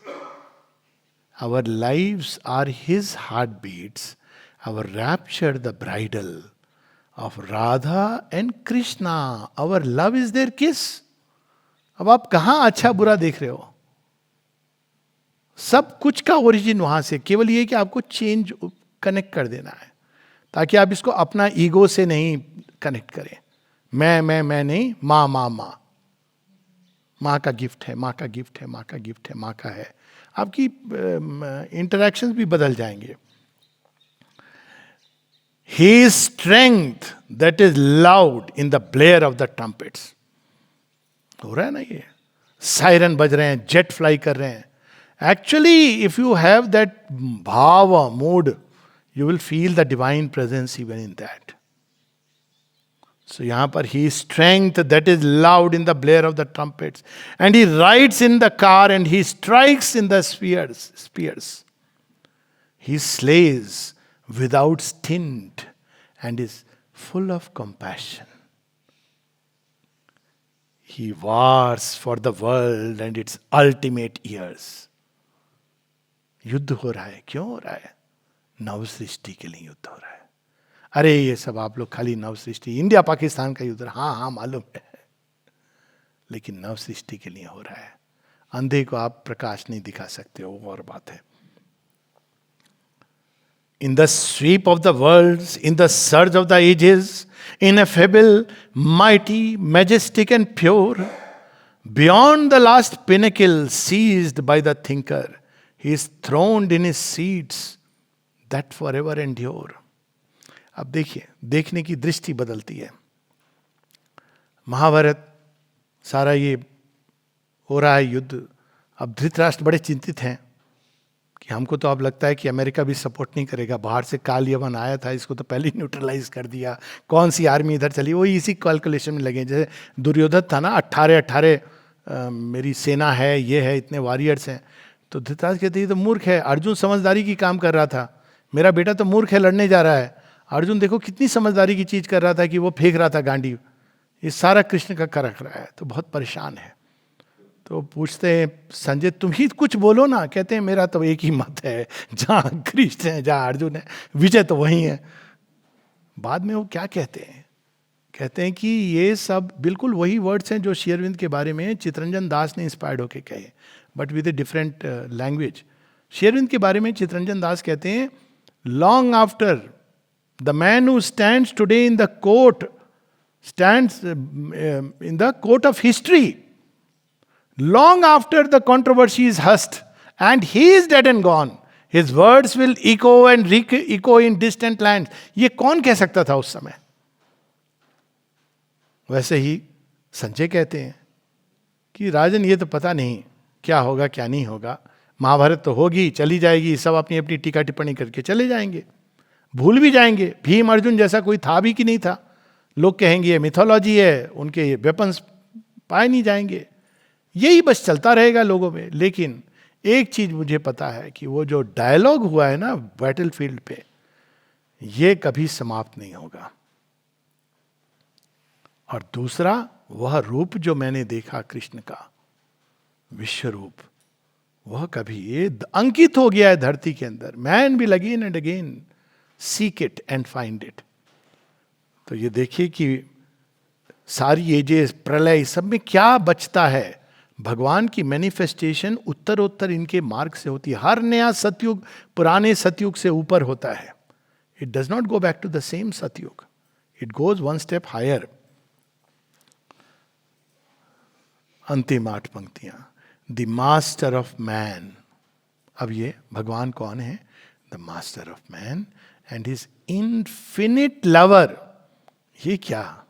Our lives are his heartbeats, our rapture the bridal of Radha and Krishna. Our love is their kiss. अब आप कहां अच्छा बुरा देख रहे हो. सब कुछ का ओरिजिन वहां से. केवल ये कि आपको चेंज कनेक्ट कर देना है, ताकि आप इसको अपना ईगो से नहीं कनेक्ट करें. मैं नहीं, माँ माँ माँ. माँ का गिफ्ट है, माँ का गिफ्ट है, माँ का गिफ्ट है, माँ का है. आपकी इंटरैक्शंस भी बदल जाएंगे. His strength that is loud in the blare of the trumpets. हो रहा है ना, ये सायरन बज रहे हैं, जेट फ्लाई कर रहे हैं. Actually if you have that भाव mood, you will feel the divine presence even in that. So yahan par he is strength that is loud in the blare of the trumpets, and he rides in the car and he strikes in the spears. He slays without stint and is full of compassion. He wars for the world and its ultimate years. युद्ध हो रहा है. क्यों हो रहा है? नव सृष्टि के लिए युद्ध हो रहा है. अरे ये सब आप लोग खाली नव सृष्टि, इंडिया पाकिस्तान का युद्ध. हाँ मालूम है, लेकिन नव सृष्टि के लिए हो रहा है. अंधे को आप प्रकाश नहीं दिखा सकते, वो और बात है. In the sweep of the worlds, in the surge of the ages, ineffable, mighty, majestic and pure, beyond the last pinnacle seized by the thinker, he is throned in his seats that forever endure. अब देखिए, देखने की दृष्टि बदलती है. महाभारत सारा ये हो रहा है युद्ध. अब धृतराष्ट्र बड़े चिंतित हैं कि हमको तो अब लगता है कि अमेरिका भी सपोर्ट नहीं करेगा. बाहर से काल यवन आया था, इसको तो पहले ही न्यूट्रलाइज कर दिया. कौन सी आर्मी इधर चली, वो इसी कैलकुलेशन में लगे. जैसे दुर्योधन था ना, 18 मेरी सेना है, ये है, इतने वॉरियर्स हैं. तो धृतराष्ट्र कहते ये तो मूर्ख है. अर्जुन समझदारी की काम कर रहा था, मेरा बेटा तो मूर्ख है, लड़ने जा रहा है. अर्जुन देखो कितनी समझदारी की चीज कर रहा था कि वो फेंक रहा था गांडी. ये सारा कृष्ण का कर रहा है, तो बहुत परेशान है. तो पूछते हैं संजय तुम ही कुछ बोलो ना. कहते हैं मेरा तो एक ही मत है, जहाँ कृष्ण है जहाँ अर्जुन है, विजय तो वही है. बाद में वो क्या कहते हैं, कहते हैं कि ये सब बिल्कुल वही वर्ड्स हैं जो श्री अरविंद के बारे में चितरंजन दास ने इंस्पायर्ड होके कहे, but with a different language. Shri Aurobindo के बारे में चितरंजन दास कहते हैं, long after the man who stands today in the court stands in the court of history long after the controversy is hushed and he is dead and gone. His words will echo and re-echo in distant lands. ये कौन कह सकता था उस समय? वैसे ही संजय कहते हैं कि राजन ये तो पता नहीं क्या होगा क्या नहीं होगा, महाभारत तो होगी चली जाएगी, सब अपनी अपनी टीका टिप्पणी करके चले जाएंगे, भूल भी जाएंगे भीम अर्जुन जैसा कोई था भी कि नहीं था, लोग कहेंगे ये मिथोलॉजी है, उनके वेपन्स पाए नहीं जाएंगे, यही बस चलता रहेगा लोगों में. लेकिन एक चीज मुझे पता है कि वो जो डायलॉग हुआ है ना बैटलफील्ड पे, ये कभी समाप्त नहीं होगा. और दूसरा वह रूप जो मैंने देखा कृष्ण का, विश्व रूप, वह कभी ये अंकित हो गया है धरती के अंदर. Man will again and again seek it and find it. तो ये देखिए कि सारी एजेस, प्रलय, सब में क्या बचता है. भगवान की मैनिफेस्टेशन उत्तरोत्तर इनके मार्ग से होती है. हर नया सतयुग पुराने सतयुग से ऊपर होता है. It does not go back to the same Satyug, it goes one step higher. अंतिम 8 पंक्तियां. The master of man. अब ये भगवान कौन है? The master of man and his infinite lover. ये क्या?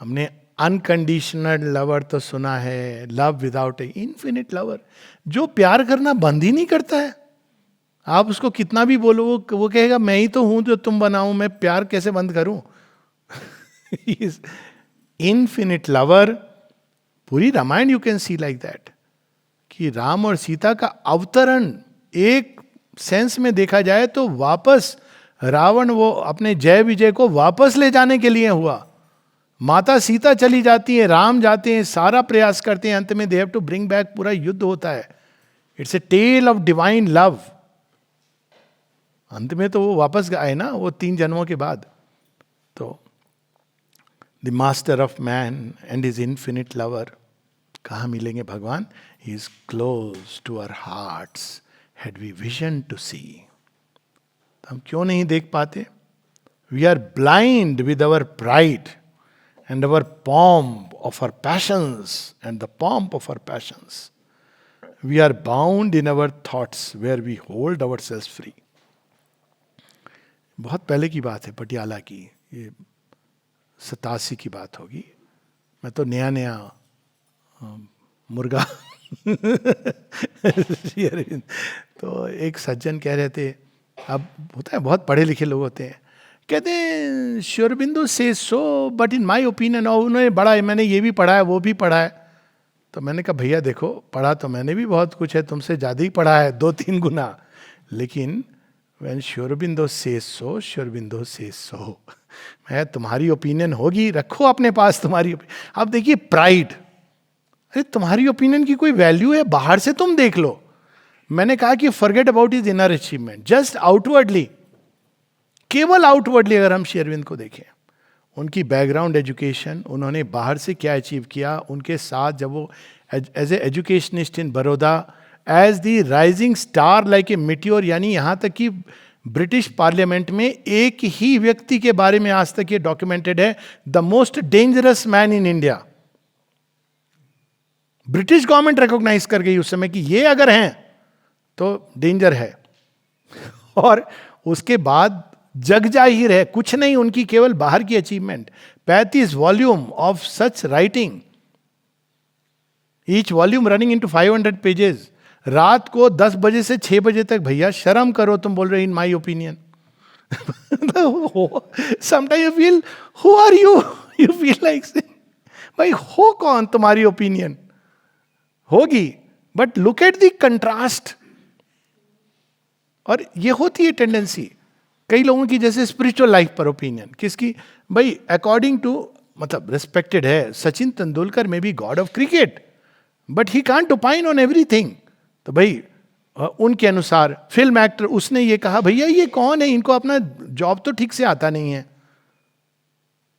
हमने अनकंडीशनल लवर तो सुना है, love without a infinite lover. जो प्यार करना बंद ही नहीं करता है, आप उसको कितना भी बोलो वो कहेगा मैं ही तो हूं जो तुम बनाऊं, मैं प्यार कैसे बंद करूं. Infinite lover. पूरी Ramayan you can see like that कि राम और सीता का अवतरण एक सेंस में देखा जाए तो वापस रावण वो अपने जय विजय को वापस ले जाने के लिए हुआ. माता सीता चली जाती है, राम जाते हैं, सारा प्रयास करते हैं, अंत में they have to bring back, पूरा युद्ध होता है. It's a tale of divine love. अंत में तो वो वापस आए ना, वो 3 जन्मों के बाद. तो the master of man and his infinite lover. कहाँ मिलेंगे भगवान? He is close to our hearts had we vision to see. तो हम क्यों नहीं देख पाते? We are blind with our pride and our pomp of our passions and the pomp of our passions. We are bound in our thoughts where we hold ourselves free. बहुत पहले की बात है, पटियाला की, ये 87 की बात होगी. मैं तो नया नया मुर्गा. तो एक सज्जन कह रहे थे, अब होता है बहुत पढ़े लिखे लोग होते हैं, कहते हैं श्री अरबिंदो से so but in my opinion. और उन्होंने पढ़ा है, मैंने ये भी पढ़ा है वो भी पढ़ा है. तो मैंने कहा भैया देखो, पढ़ा तो मैंने भी बहुत कुछ है, तुमसे ज़्यादा ही पढ़ा है 2-3 गुना. लेकिन व्हेन श्री अरबिंदो से सो, श्री अरबिंदो से सो. मैं तुम्हारी ओपिनियन होगी, रखो अपने पास तुम्हारी ओपिनियन. अब देखिए प्राइड. अरे तुम्हारी ओपिनियन की कोई वैल्यू है? बाहर से तुम देख लो. मैंने कहा कि forget about his inner achievement, just outwardly, केवल आउटवर्डली अगर हम श्री अरविंद को देखें, उनकी बैकग्राउंड एजुकेशन, उन्होंने बाहर से क्या अचीव किया, उनके साथ जब वो as a educationist in Baroda, as the rising star like a meteor. यानी यहाँ तक कि ब्रिटिश पार्लियामेंट में एक ही व्यक्ति के बारे में आज तक ये डॉक्यूमेंटेड है, the most dangerous man in India. British government recognise कर गई उस समय कि ये अगर हैं तो डेंजर है. और उसके बाद जग जाहिर है कुछ नहीं, उनकी केवल बाहर की achievement. 35 volume of such writing, each volume running into 500 pages. रात को 10 बजे से 6 बजे तक. भैया शर्म करो, तुम बोल रहे in my opinion. Sometime you feel who are you, you feel like भाई हो कौन, तुम्हारी ओपिनियन होगी, but look at the contrast. और ये होती है टेंडेंसी कई लोगों की, जैसे स्पिरिचुअल लाइफ पर ओपिनियन किसकी? भाई अकॉर्डिंग टू, मतलब रिस्पेक्टेड है, Sachin Tendulkar may be God of cricket, but he can't opine on everything. तो भाई उनके अनुसार फिल्म एक्टर, उसने ये कहा भैया ये कौन है, इनको अपना जॉब तो ठीक से आता नहीं है.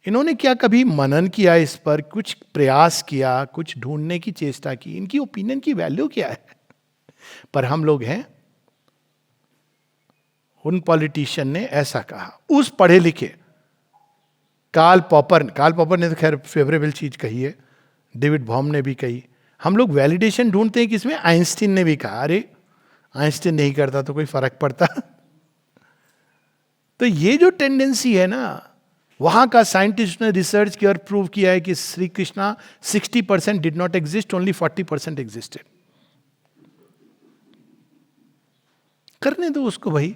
इन्होंने क्या कभी मनन किया इस पर, कुछ प्रयास किया, कुछ ढूंढने की चेष्टा की, इनकी ओपिनियन की वैल्यू क्या है? पर हम लोग हैं, उन पॉलिटिशियन ने ऐसा कहा, उस पढ़े लिखे कार्ल पॉपर ने तो खैर फेवरेबल चीज कही है, डेविड बॉम ने भी कही। हम लोग वैलिडेशन ढूंढते हैं किसमें, आइंस्टीन ने भी कहा, अरे आइंस्टीन नहीं करता तो कोई फर्क पड़ता। तो ये जो टेंडेंसी है ना, वहां का साइंटिस्ट ने रिसर्च किया और प्रूव किया है कि Shri Krishna 60% did not exist, only 40% existed. करने दो उसको भाई।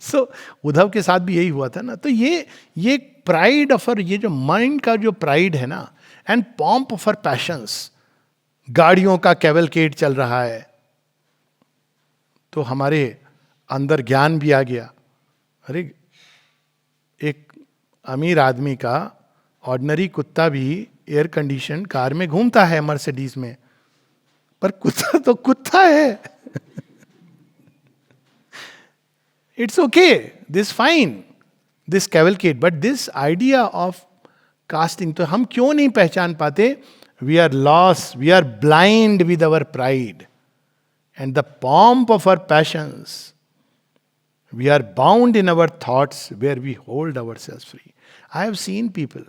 सो उद्धव के साथ भी यही हुआ था ना। तो ये प्राइड ऑफ अर, ये जो माइंड का जो प्राइड है ना, and pomp of our passions, गाड़ियों का कैवलकेड चल रहा है, तो हमारे अंदर ज्ञान भी आ गया। अरे एक अमीर आदमी का ऑर्डिनरी कुत्ता भी एयर कंडीशन कार में घूमता है मर्सिडीज में, पर कुत्ता तो कुत्ता है। It's okay, this fine, this cavalcade, but this idea of casting, तो हम क्यों नहीं पहचान पाते? We are lost, we are blind with our pride and the pomp of our passions. We are bound in our thoughts where we hold ourselves free. I have seen people,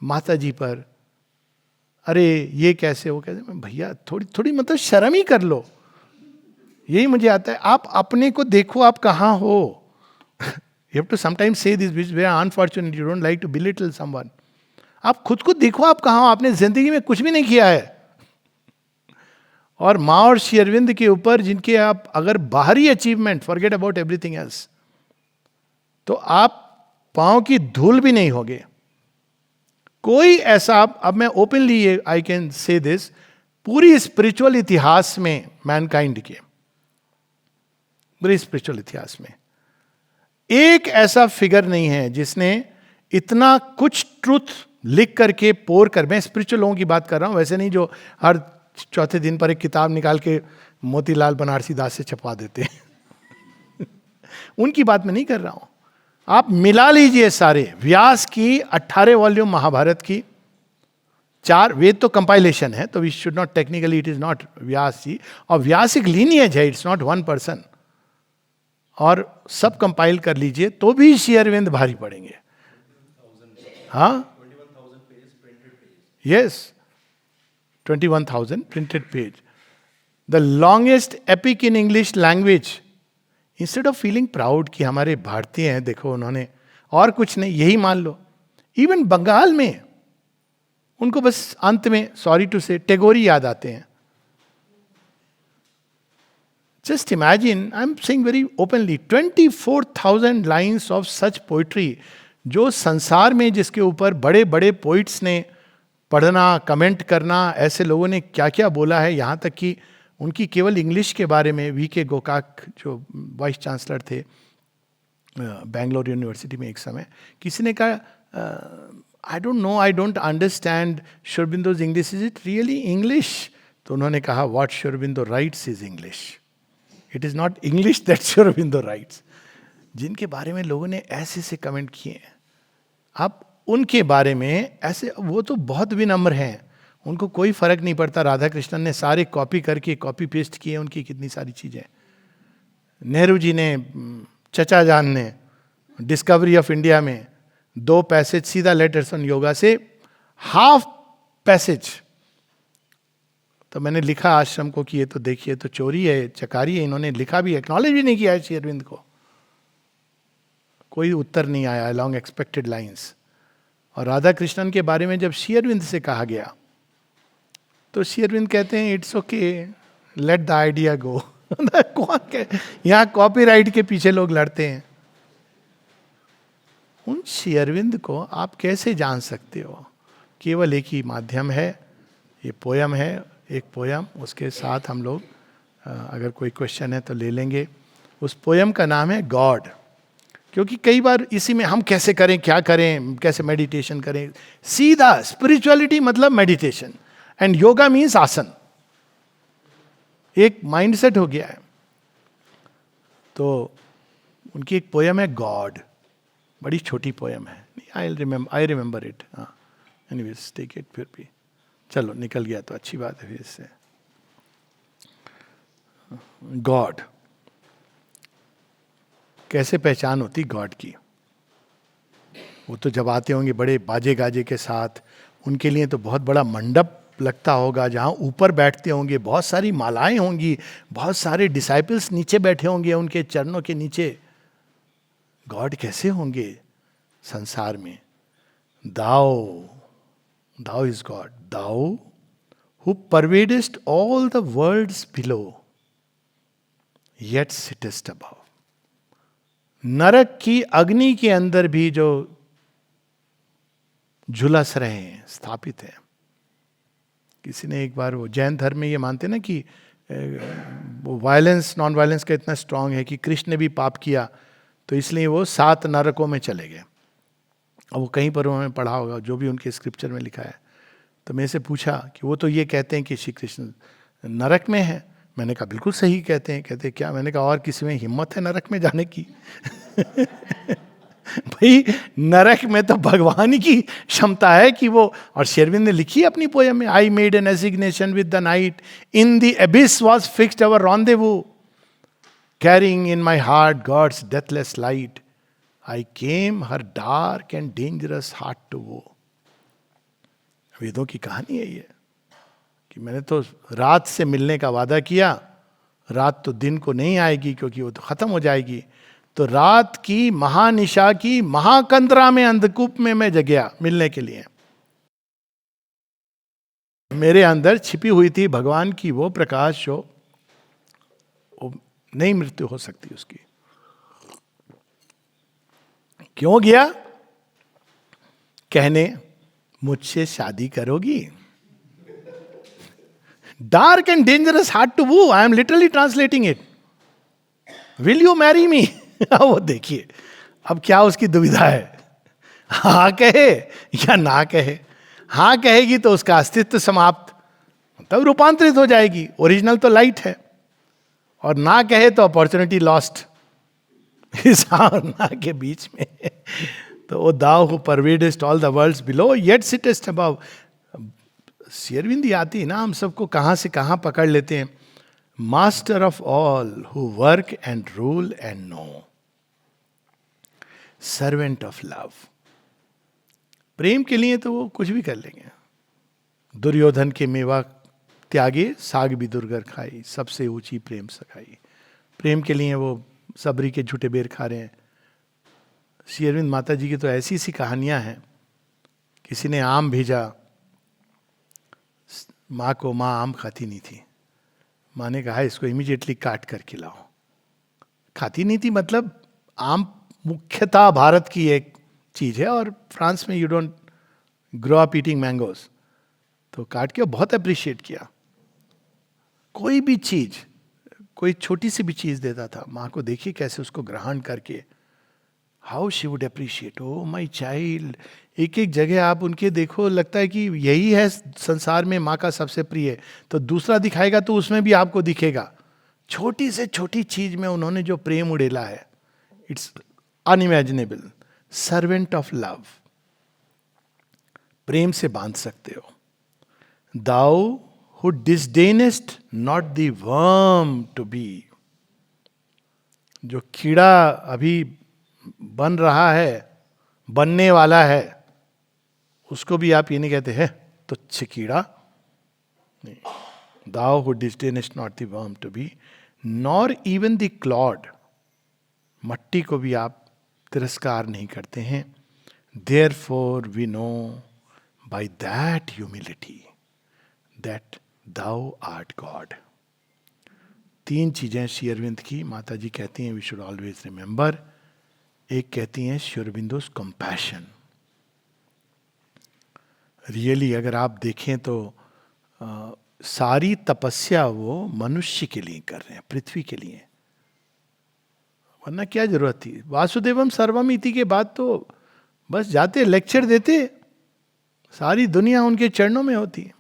माता जी पर, अरे ये कैसे वो कैसे, मैं भैया थोड़ी थोड़ी मतलब शर्म ही कर लो। यही मुझे आता है, आप अपने को देखो आप कहाँ हो। You have to sometimes say this, which is very unfortunate. You don't like to belittle someone. आप खुद को देखो आप कहाँ हो, आपने जिंदगी में कुछ भी नहीं किया है। और माँ और श्री अरविंद के ऊपर जिनके आप अगर बाहरी achievement, forget about everything else, तो आप पांव की धूल भी नहीं होगे। कोई ऐसा, अब मैं openly I can say this, पूरी स्पिरिचुअल इतिहास में, मैनकाइंड के पूरे स्पिरिचुअल इतिहास में एक ऐसा फिगर नहीं है जिसने इतना कुछ ट्रूथ लिख करके पोर कर, मैं स्पिरिचुअल लोगों की बात कर रहा हूं, वैसे नहीं जो हर चौथे दिन पर एक किताब निकाल के मोतीलाल बनारसी दास से छपवा देते हैं। उनकी बात मैं नहीं कर रहा हूं। आप मिला लीजिए सारे, व्यास की 18 वॉल्यूम महाभारत की, 4 वेद तो कंपाइलेशन है, तो we should not technically, it is not Vyas ji, और व्यास एक लीनिएज है, इट्स नॉट वन पर्सन, और सब कंपाइल कर लीजिए तो भी श्री अरविंद भारी पड़ेंगे। हाँ, yes, 21,000 printed page. The longest epic in English language. Instead of feeling proud कि हमारे भारतीय हैं, देखो उन्होंने, और कुछ नहीं, यही मान लो। इवन बंगाल में उनको बस अंत में, सॉरी टू से, टैगोरी याद आते हैं। Just imagine, I'm saying very openly, 24,000 lines of such poetry, जो संसार में जिसके ऊपर बड़े बड़े पोइट्स ने पढ़ना, कमेंट करना, ऐसे लोगों ने क्या क्या बोला है, यहाँ तक कि उनकी केवल इंग्लिश के बारे में वी.के. गोकाक जो वाइस चांसलर थे बैंगलोर यूनिवर्सिटी में एक समय, किसी ने कहा, I don't know, I don't understand Shri Aurobindo's English, is it really English? तो उन्होंने कहा, what Shri Aurobindo rights is English, it is not English that Shri Aurobindo rights. जिनके बारे में लोगों ने ऐसे से कमेंट किए हैं, आप उनके बारे में ऐसे, वो तो बहुत विनम्र हैं, उनको कोई फर्क नहीं पड़ता। राधा कृष्णन ने सारे कॉपी करके कॉपी पेस्ट किए उनकी कितनी सारी चीजें। नेहरू जी ने, चचा जान ने डिस्कवरी ऑफ इंडिया में 2 पैसेज सीधा लेटर्स ऑन योगा से, हाफ पैसेज तो मैंने लिखा आश्रम को कि ये तो देखिए तो चोरी है, चकारी है। इन्होंने लिखा भी, एक्नॉलेज भी नहीं किया है श्री अरविंद को, कोई उत्तर नहीं आया अलॉन्ग एक्सपेक्टेड लाइंस। और राधा कृष्णन के बारे में जब श्री अरविंद से कहा गया तो श्री अरविंद कहते हैं, it's okay, let the idea go. कौन के यहाँ कॉपीराइट के पीछे लोग लड़ते हैं। उन श्री अरविंद को आप कैसे जान सकते हो? केवल एक ही माध्यम है, ये पोयम है, एक पोयम, उसके साथ हम लोग अगर कोई क्वेश्चन है तो ले लेंगे। उस पोयम का नाम है गॉड, क्योंकि कई बार इसी में हम कैसे करें, क्या करें, कैसे मेडिटेशन करें, सीधा स्पिरिचुअलिटी मतलब मेडिटेशन, एंड योगा मीन्स आसन, एक माइंडसेट हो गया है। तो उनकी एक पोयम है गॉड, बड़ी छोटी पोयम है, आई रिमेंबर इट। हाँ, एनीवेज टेक इट, फिर भी चलो निकल गया तो अच्छी बात है। फिर इससे गॉड कैसे पहचान होती गॉड की? वो तो जब आते होंगे बड़े बाजे गाजे के साथ, उनके लिए तो बहुत बड़ा मंडप लगता होगा जहाँ ऊपर बैठते होंगे, बहुत सारी मालाएं होंगी, बहुत सारे डिसाइपल्स नीचे बैठे होंगे उनके चरणों के नीचे। गॉड कैसे होंगे संसार में? Tao, Tao is God, Tao who pervadest all the worlds below yet sittest above. नरक की अग्नि के अंदर भी जो झुलस रहे हैं, स्थापित हैं। किसी ने एक बार, वो जैन धर्म में ये मानते ना कि वो वायलेंस, नॉन वायलेंस का इतना स्ट्रांग है कि कृष्ण ने भी पाप किया तो इसलिए वो 7 नरकों में चले गए। अब वो कहीं पर उन्होंने पढ़ा होगा, जो भी उनके स्क्रिप्चर में लिखा है। तो मैं से पूछा कि वो तो ये कहते हैं कि श्री कृष्ण नरक में है। मैंने कहा बिल्कुल सही कहते हैं। कहते क्या? मैंने कहा और किसी में हिम्मत है नरक में जाने की? भाई नरक में तो भगवान की क्षमता है कि वो, और शेरविंद ने लिखी अपनी पोयम में, I made an assignation with the night, in the abyss was fixed our rendezvous, carrying in my heart God's deathless light, I came her dark and dangerous heart to woo. वेदों की कहानी है ये, कि मैंने तो रात से मिलने का वादा किया, रात तो दिन को नहीं आएगी क्योंकि वो तो खत्म हो जाएगी। तो रात की महानिशा की महाकंदरा में, अंधकूप में मैं जगया मिलने के लिए। मेरे अंदर छिपी हुई थी भगवान की वो प्रकाश जो नहीं मृत्यु हो सकती उसकी। क्यों गया? कहने मुझसे शादी करोगी? Dark and dangerous heart to woo, I am literally translating it, will you marry me? वो देखिए अब क्या उसकी दुविधा है, हाँ कहे या ना कहे। हाँ कहेगी तो उसका अस्तित्व समाप्त, तब रूपांतरित हो जाएगी, ओरिजिनल तो लाइट है। और ना कहे तो अपॉर्चुनिटी लॉस्ट इस हाँ और ना के बीच में। तो O thou who pervadest all the worlds below yet sittest above. शेरविंदी आती है ना, हम सबको कहाँ से कहाँ पकड़ लेते हैं। Master of all who work and rule and know, servant of love. प्रेम के लिए तो वो कुछ भी कर लेंगे। दुर्योधन के मेवा त्यागे साग भी दुर्गर खाई, सबसे ऊंची प्रेम सखाई। प्रेम के लिए वो सबरी के झूठे बेर खा रहे हैं। श्री अरविंद माता जी की तो ऐसी सी कहानियां हैं। किसी ने आम भेजा माँ को, माँ आम खाती नहीं थी। माँ ने कहा इसको इमीडिएटली काट कर खिलाओ। खाती नहीं थी मतलब आम मुख्यतः भारत की एक चीज है और फ्रांस में you don't grow up eating mangoes. तो काट के बहुत अप्रिशिएट किया। कोई भी चीज, कोई छोटी सी भी चीज देता था, माँ को देखिए कैसे उसको ग्रहण करके, how she would appreciate, O my child. एक एक जगह आप उनके देखो, लगता है कि यही है संसार में माँ का सबसे प्रिय। तो दूसरा दिखाएगा तो उसमें भी आपको दिखेगा। छोटी से छोटी चीज में उन्होंने जो प्रेम उड़ेला है, it's unimaginable. Servant of love, प्रेम से बांध सकते हो। Thou who disdainest not the worm to be, जो कीड़ा अभी बन रहा है, बनने वाला है, उसको भी आप ये नहीं कहते हैं तुच्छ कीड़ा। Thou who disdainest not the worm to be, nor even the clod, मट्टी को भी आप तिरस्कार नहीं करते हैं। Therefore we know by that humility that thou art God. 3 चीजें श्री अरविंद की माता जी कहती हैं वी शुड ऑलवेज रिमेंबर। एक कहती हैं श्री अरविंदोस कंपैशन। रियली अगर आप देखें तो सारी तपस्या वो मनुष्य के लिए कर रहे हैं, पृथ्वी के लिए, वरना क्या जरूरत थी। वासुदेवम सर्वम इति के बाद तो बस जाते लेक्चर देते, सारी दुनिया उनके चरणों में होती।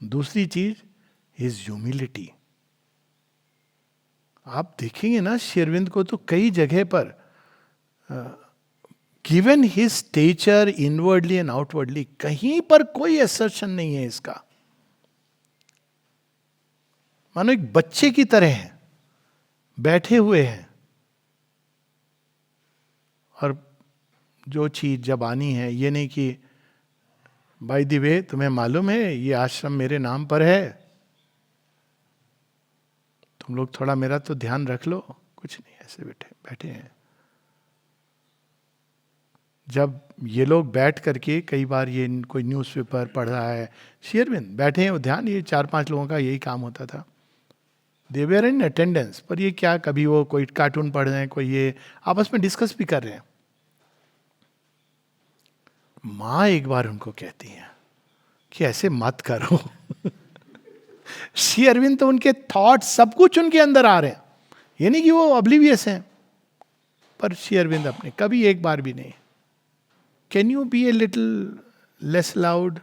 दूसरी चीज हिज ह्यूमिलिटी। आप देखेंगे ना शेरविंद को तो कई जगह पर given his stature inwardly and outwardly, कहीं पर कोई असर्शन नहीं है इसका। मानो एक बच्चे की तरह है, बैठे हुए हैं और जो चीज जब आनी है, ये नहीं कि बाय द वे तुम्हें मालूम है ये आश्रम मेरे नाम पर है, तुम लोग थोड़ा मेरा तो ध्यान रख लो। कुछ नहीं, ऐसे बैठे बैठे हैं। जब ये लोग बैठ करके, कई बार ये कोई न्यूज़पेपर पढ़ रहा है, श्री अरविंद बैठे हैं, वो ध्यान, ये 4-5 लोगों का यही काम होता था। दे वेयर इन अटेंडेंस, पर ये क्या, कभी वो कोई कार्टून पढ़ रहे हैं, कोई ये आपस में डिस्कस भी कर रहे हैं। माँ एक बार उनको कहती हैं कि ऐसे मत करो। श्री अरविंद तो उनके थॉट सब कुछ उनके अंदर आ रहे हैं, ये नहीं कि वो ऑब्लिवियस हैं, पर श्री अरविंद अपने कभी एक बार भी नहीं, can you be a little less loud.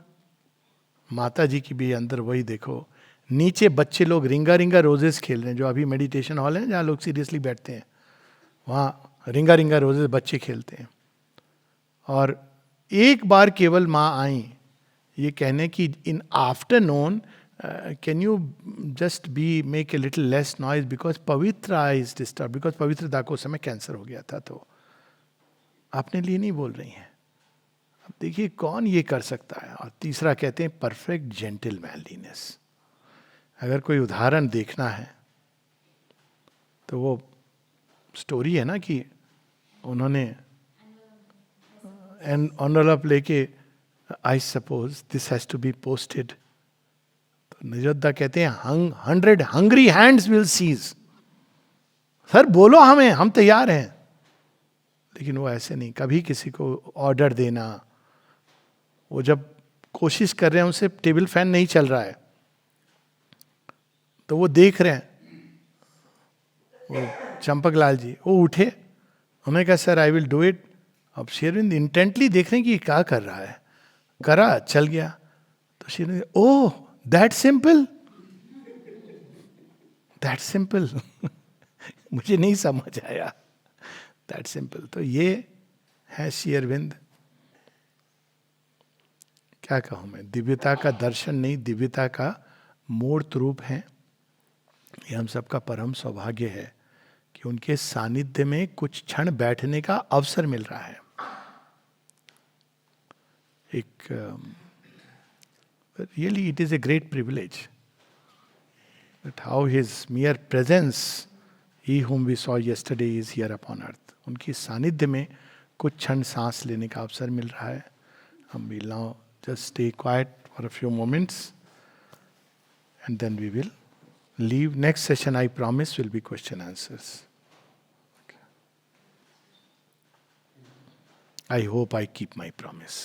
Mata ji की भी अंदर वही देखो, नीचे बच्चे लोग रिंगा रिंगा रोजेस खेल रहे हैं, जो अभी मेडिटेशन हॉल है जहाँ लोग सीरियसली बैठते हैं, वहाँ रिंगा रिंगा रोजेस बच्चे खेलते हैं। और एक बार केवल माँ आई ये कहने की, in afternoon can you just be make a little less noise because Pavitra is disturb, because पवित्रता को समय कैंसर हो गया था, तो आपने लिए नहीं बोल रही हैं। अब देखिए कौन ये कर सकता है। और तीसरा कहते हैं परफेक्ट जेंटल मैनलीनेस। अगर कोई उदाहरण देखना है तो वो स्टोरी है ना कि उन्होंने एनवेलप लेके, I suppose this has to be posted, तो निजोद्दा कहते हैं 100 hungry hands will seize. Sir बोलो हमें, हम तैयार हैं। लेकिन वो ऐसे नहीं, कभी किसी को ऑर्डर देना, वो जब कोशिश कर रहे हैं, उनसे टेबल फैन नहीं चल रहा है, तो वो देख रहे हैं, वो चंपक लाल जी वो उठे, उन्होंने कहा sir I will do it. अब शेरविंद इंटेंटली देख रहे हैं कि ये क्या कर रहा है, करा, चल गया। तो शेरविंद, oh that simple, that simple. मुझे नहीं समझ आया, दैट सिंपल। तो ये है श्री अरविंद। क्या कहूँ मैं, दिव्यता का दर्शन नहीं, दिव्यता का मूर्त रूप है। ये हम सबका परम सौभाग्य है कि उनके सानिध्य में कुछ क्षण बैठने का अवसर मिल रहा है। एक really it is a great privilege that how his mere presence, he whom we saw yesterday, is here upon earth. उनकी सानिध्य में कुछ क्षण सांस लेने का अवसर मिल रहा है। हम will now just stay quiet for a few moments and then we will leave. Next session I promise will be question answers. I hope I keep my promise.